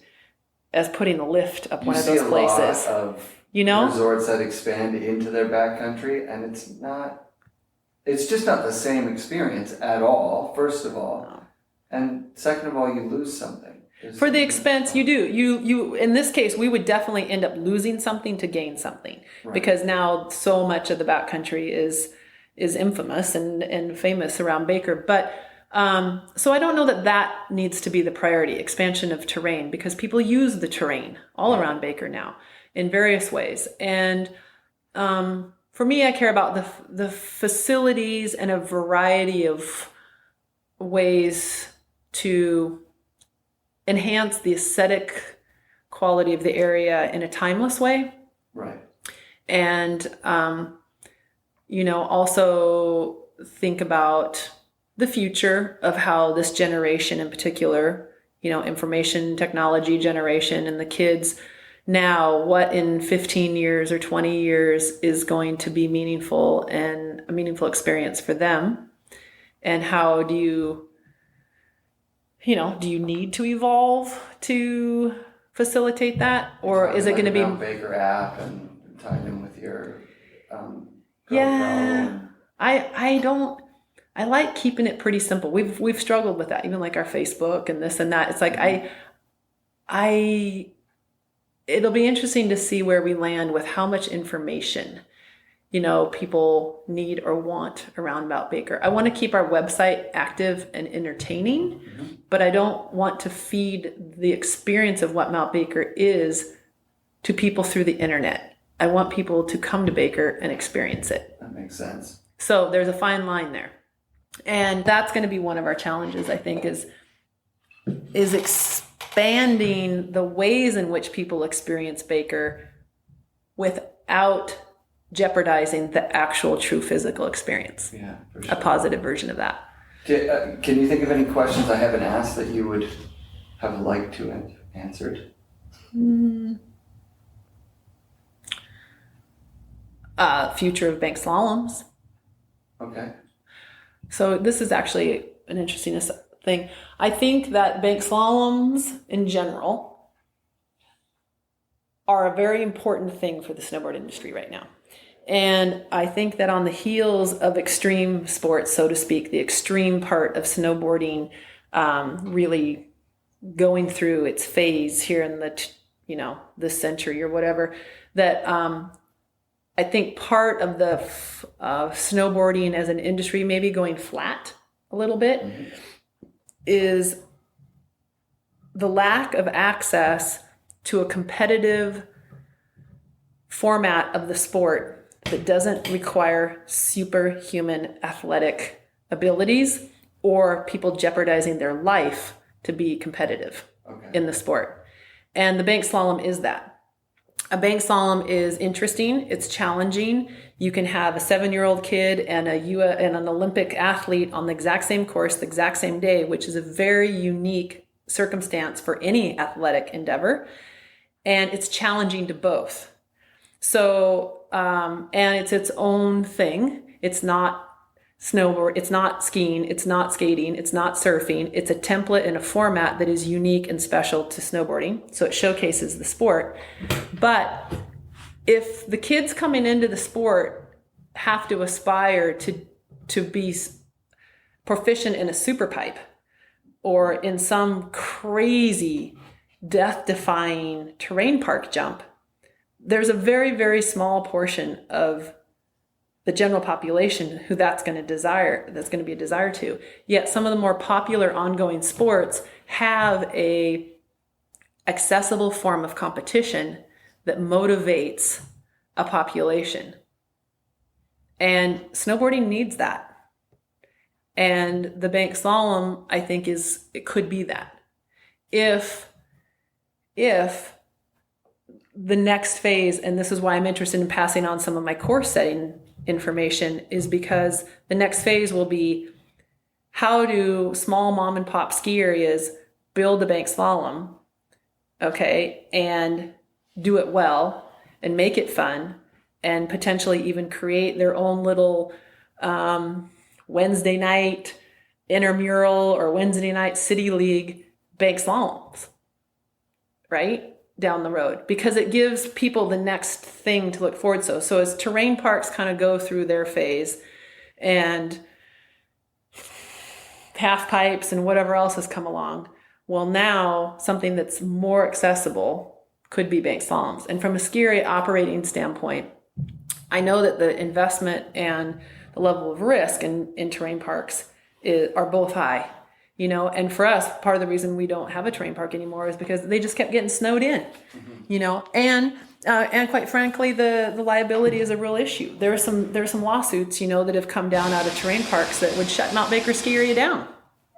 as putting a lift up one of those places. Lot of resorts that expand into their backcountry, and it's just not the same experience at all, first of all. No. And second of all, you lose something. For the expense, you do. You in this case, we would definitely end up losing something to gain something. Right. Because now so much of the backcountry is infamous and famous around Baker. But so I don't know that needs to be the priority, expansion of terrain, because people use the terrain all around Baker now in various ways. And for me, I care about the facilities and a variety of ways to enhance the aesthetic quality of the area in a timeless way. Right. And, also think about the future of how this generation in particular, information technology generation and the kids now, what in 15 years or 20 years is going to be meaningful and a meaningful experience for them. And how do you need to evolve to facilitate that? Or is it going to be Baker app and tied in with your yeah, I like keeping it pretty simple. We've struggled with that, even like our Facebook and this and that. It's like it'll be interesting to see where we land with how much information, people need or want around Mount Baker. I want to keep our website active and entertaining, but I don't want to feed the experience of what Mount Baker is to people through the internet. I want people to come to Baker and experience it. That makes sense. So there's a fine line there. And that's going to be one of our challenges, I think, is expanding the ways in which people experience Baker without jeopardizing the actual true physical experience. Yeah, for sure. A positive version of that. Can you think of any questions I haven't asked that you would have liked to have answered? Future of Banked Slaloms. Okay. So this is actually an interesting thing. I think that Banked Slaloms in general are a very important thing for the snowboard industry right now. And I think that on the heels of extreme sports, so to speak, the extreme part of snowboarding really going through its phase here in the, this century or whatever, that I think part of the snowboarding as an industry maybe going flat a little bit is the lack of access to a competitive format of the sport that doesn't require superhuman athletic abilities or people jeopardizing their life to be competitive in the sport. And the Banked Slalom is that. A Banked Slalom is interesting. It's challenging. You can have a 7-year-old kid and an Olympic athlete on the exact same course, the exact same day, which is a very unique circumstance for any athletic endeavor. And it's challenging to both. So, and it's its own thing. It's not snowboard. It's not skiing. It's not skating. It's not surfing. It's a template and a format that is unique and special to snowboarding. So it showcases the sport. But if the kids coming into the sport have to aspire to be proficient in a super pipe or in some crazy death-defying terrain park jump, there's a very, very small portion of the general population who that's going to be a desire to. Yet some of the more popular ongoing sports have a accessible form of competition that motivates a population. And snowboarding needs that. And the Banked Slalom, I think, it could be that. If the next phase, and this is why I'm interested in passing on some of my course setting information, is because the next phase will be, how do small mom and pop ski areas build a Banked Slalom, okay, and do it well and make it fun and potentially even create their own little Wednesday night intramural or Wednesday night city league Banked Slaloms, right? Down the road, because it gives people the next thing to look forward to. So as terrain parks kind of go through their phase and half pipes and whatever else has come along, well, now something that's more accessible could be Banked Slaloms. And from a ski area operating standpoint, I know that the investment and the level of risk in terrain parks are both high. And for us, part of the reason we don't have a terrain park anymore is because they just kept getting snowed in, and quite frankly, the liability is a real issue. There are some lawsuits, that have come down out of terrain parks that would shut Mount Baker ski area down,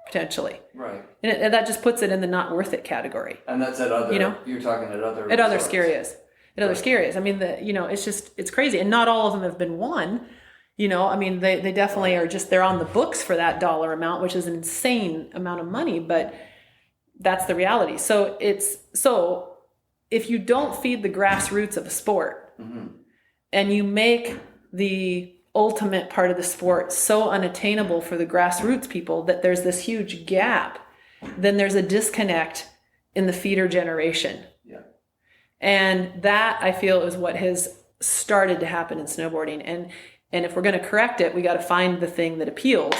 potentially. Right. And that just puts it in the not worth it category. And that's at other, you're talking at other ski areas. At other ski areas. I mean, it's crazy. And not all of them have been won. They definitely are they're on the books for that dollar amount, which is an insane amount of money, but that's the reality. So if you don't feed the grassroots of a sport and you make the ultimate part of the sport so unattainable for the grassroots people that there's this huge gap, then there's a disconnect in the feeder generation. Yeah. And that, I feel, is what has started to happen in snowboarding. And if we're going to correct it, we got to find the thing that appeals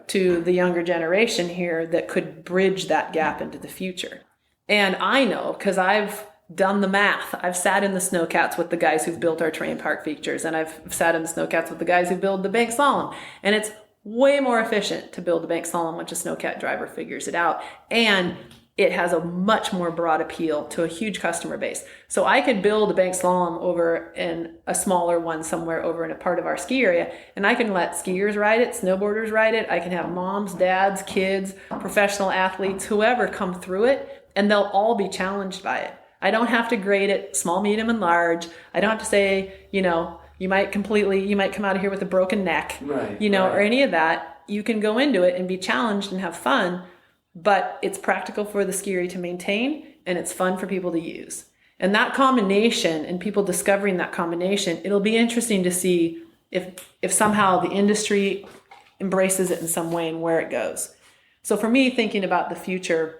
to the younger generation here that could bridge that gap into the future. And I know, because I've done the math. I've sat in the snowcats with the guys who've built our terrain park features, and I've sat in the snowcats with the guys who build the Banked Slalom. And it's way more efficient to build a Banked Slalom once a snowcat driver figures it out. And it has a much more broad appeal to a huge customer base. So I could build a Banked Slalom over in a smaller one somewhere over in a part of our ski area, and I can let skiers ride it, snowboarders ride it. I can have moms, dads, kids, professional athletes, whoever come through it, and they'll all be challenged by it. I don't have to grade it small, medium, and large. I don't have to say, you might come out of here with a broken neck, or any of that. You can go into it and be challenged and have fun. But it's practical for the ski area to maintain, and it's fun for people to use. And that combination, and people discovering that combination, it'll be interesting to see if somehow the industry embraces it in some way and where it goes. So for me, thinking about the future,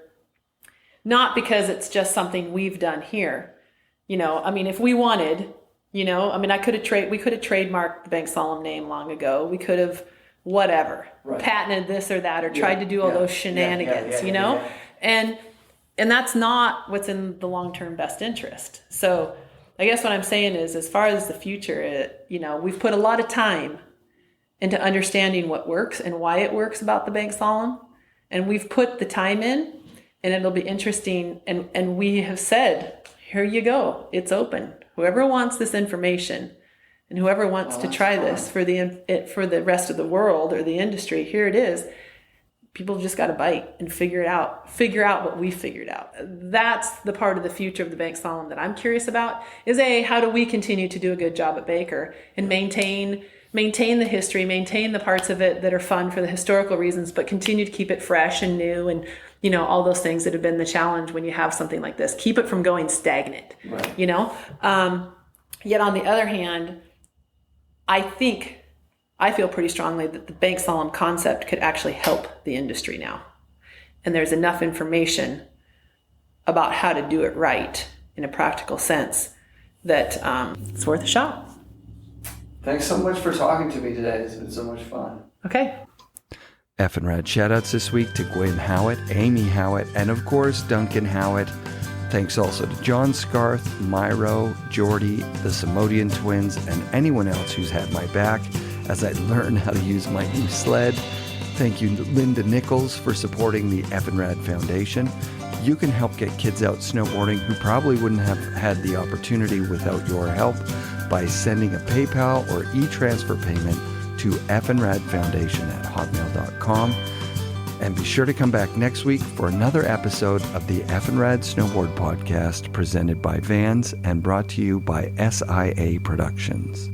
not because it's just something we've done here, if we wanted, we could have trademarked the Banked Slalom name long ago. We could have patented this or that, or tried to do all those shenanigans, and that's not what's in the long-term best interest. So I guess what I'm saying is, as far as the future, we've put a lot of time into understanding what works and why it works about the Banked Slalom, and we've put the time in, and it'll be interesting. And we have said, here you go, it's open. Whoever wants this information, and whoever wants to try this for the rest of the world or the industry, here it is. People just got to bite and figure out what we figured out. That's the part of the future of the Banked Slalom that I'm curious about, is how do we continue to do a good job at Baker and maintain the history, maintain the parts of it that are fun for the historical reasons, but continue to keep it fresh and new, and all those things that have been the challenge when you have something like this. Keep it from going stagnant, Yet on the other hand, I think I feel pretty strongly that the bank slalom concept could actually help the industry now. And there's enough information about how to do it right in a practical sense that it's worth a shot. Thanks so much for talking to me today. It's been so much fun. Okay. FNRad shoutouts this week to Gwyn Howat, Amy Howat, and of course, Duncan Howat. Thanks also to John Scarth, Myro, Jordy, the Samodian twins, and anyone else who's had my back as I learn how to use my new sled. Thank you to Linda Nichols for supporting the FNRad Foundation. You can help get kids out snowboarding who probably wouldn't have had the opportunity without your help by sending a PayPal or e-transfer payment to fnradfoundation@hotmail.com. And be sure to come back next week for another episode of the FNRad Snowboard Podcast presented by Vans and brought to you by SIA Productions.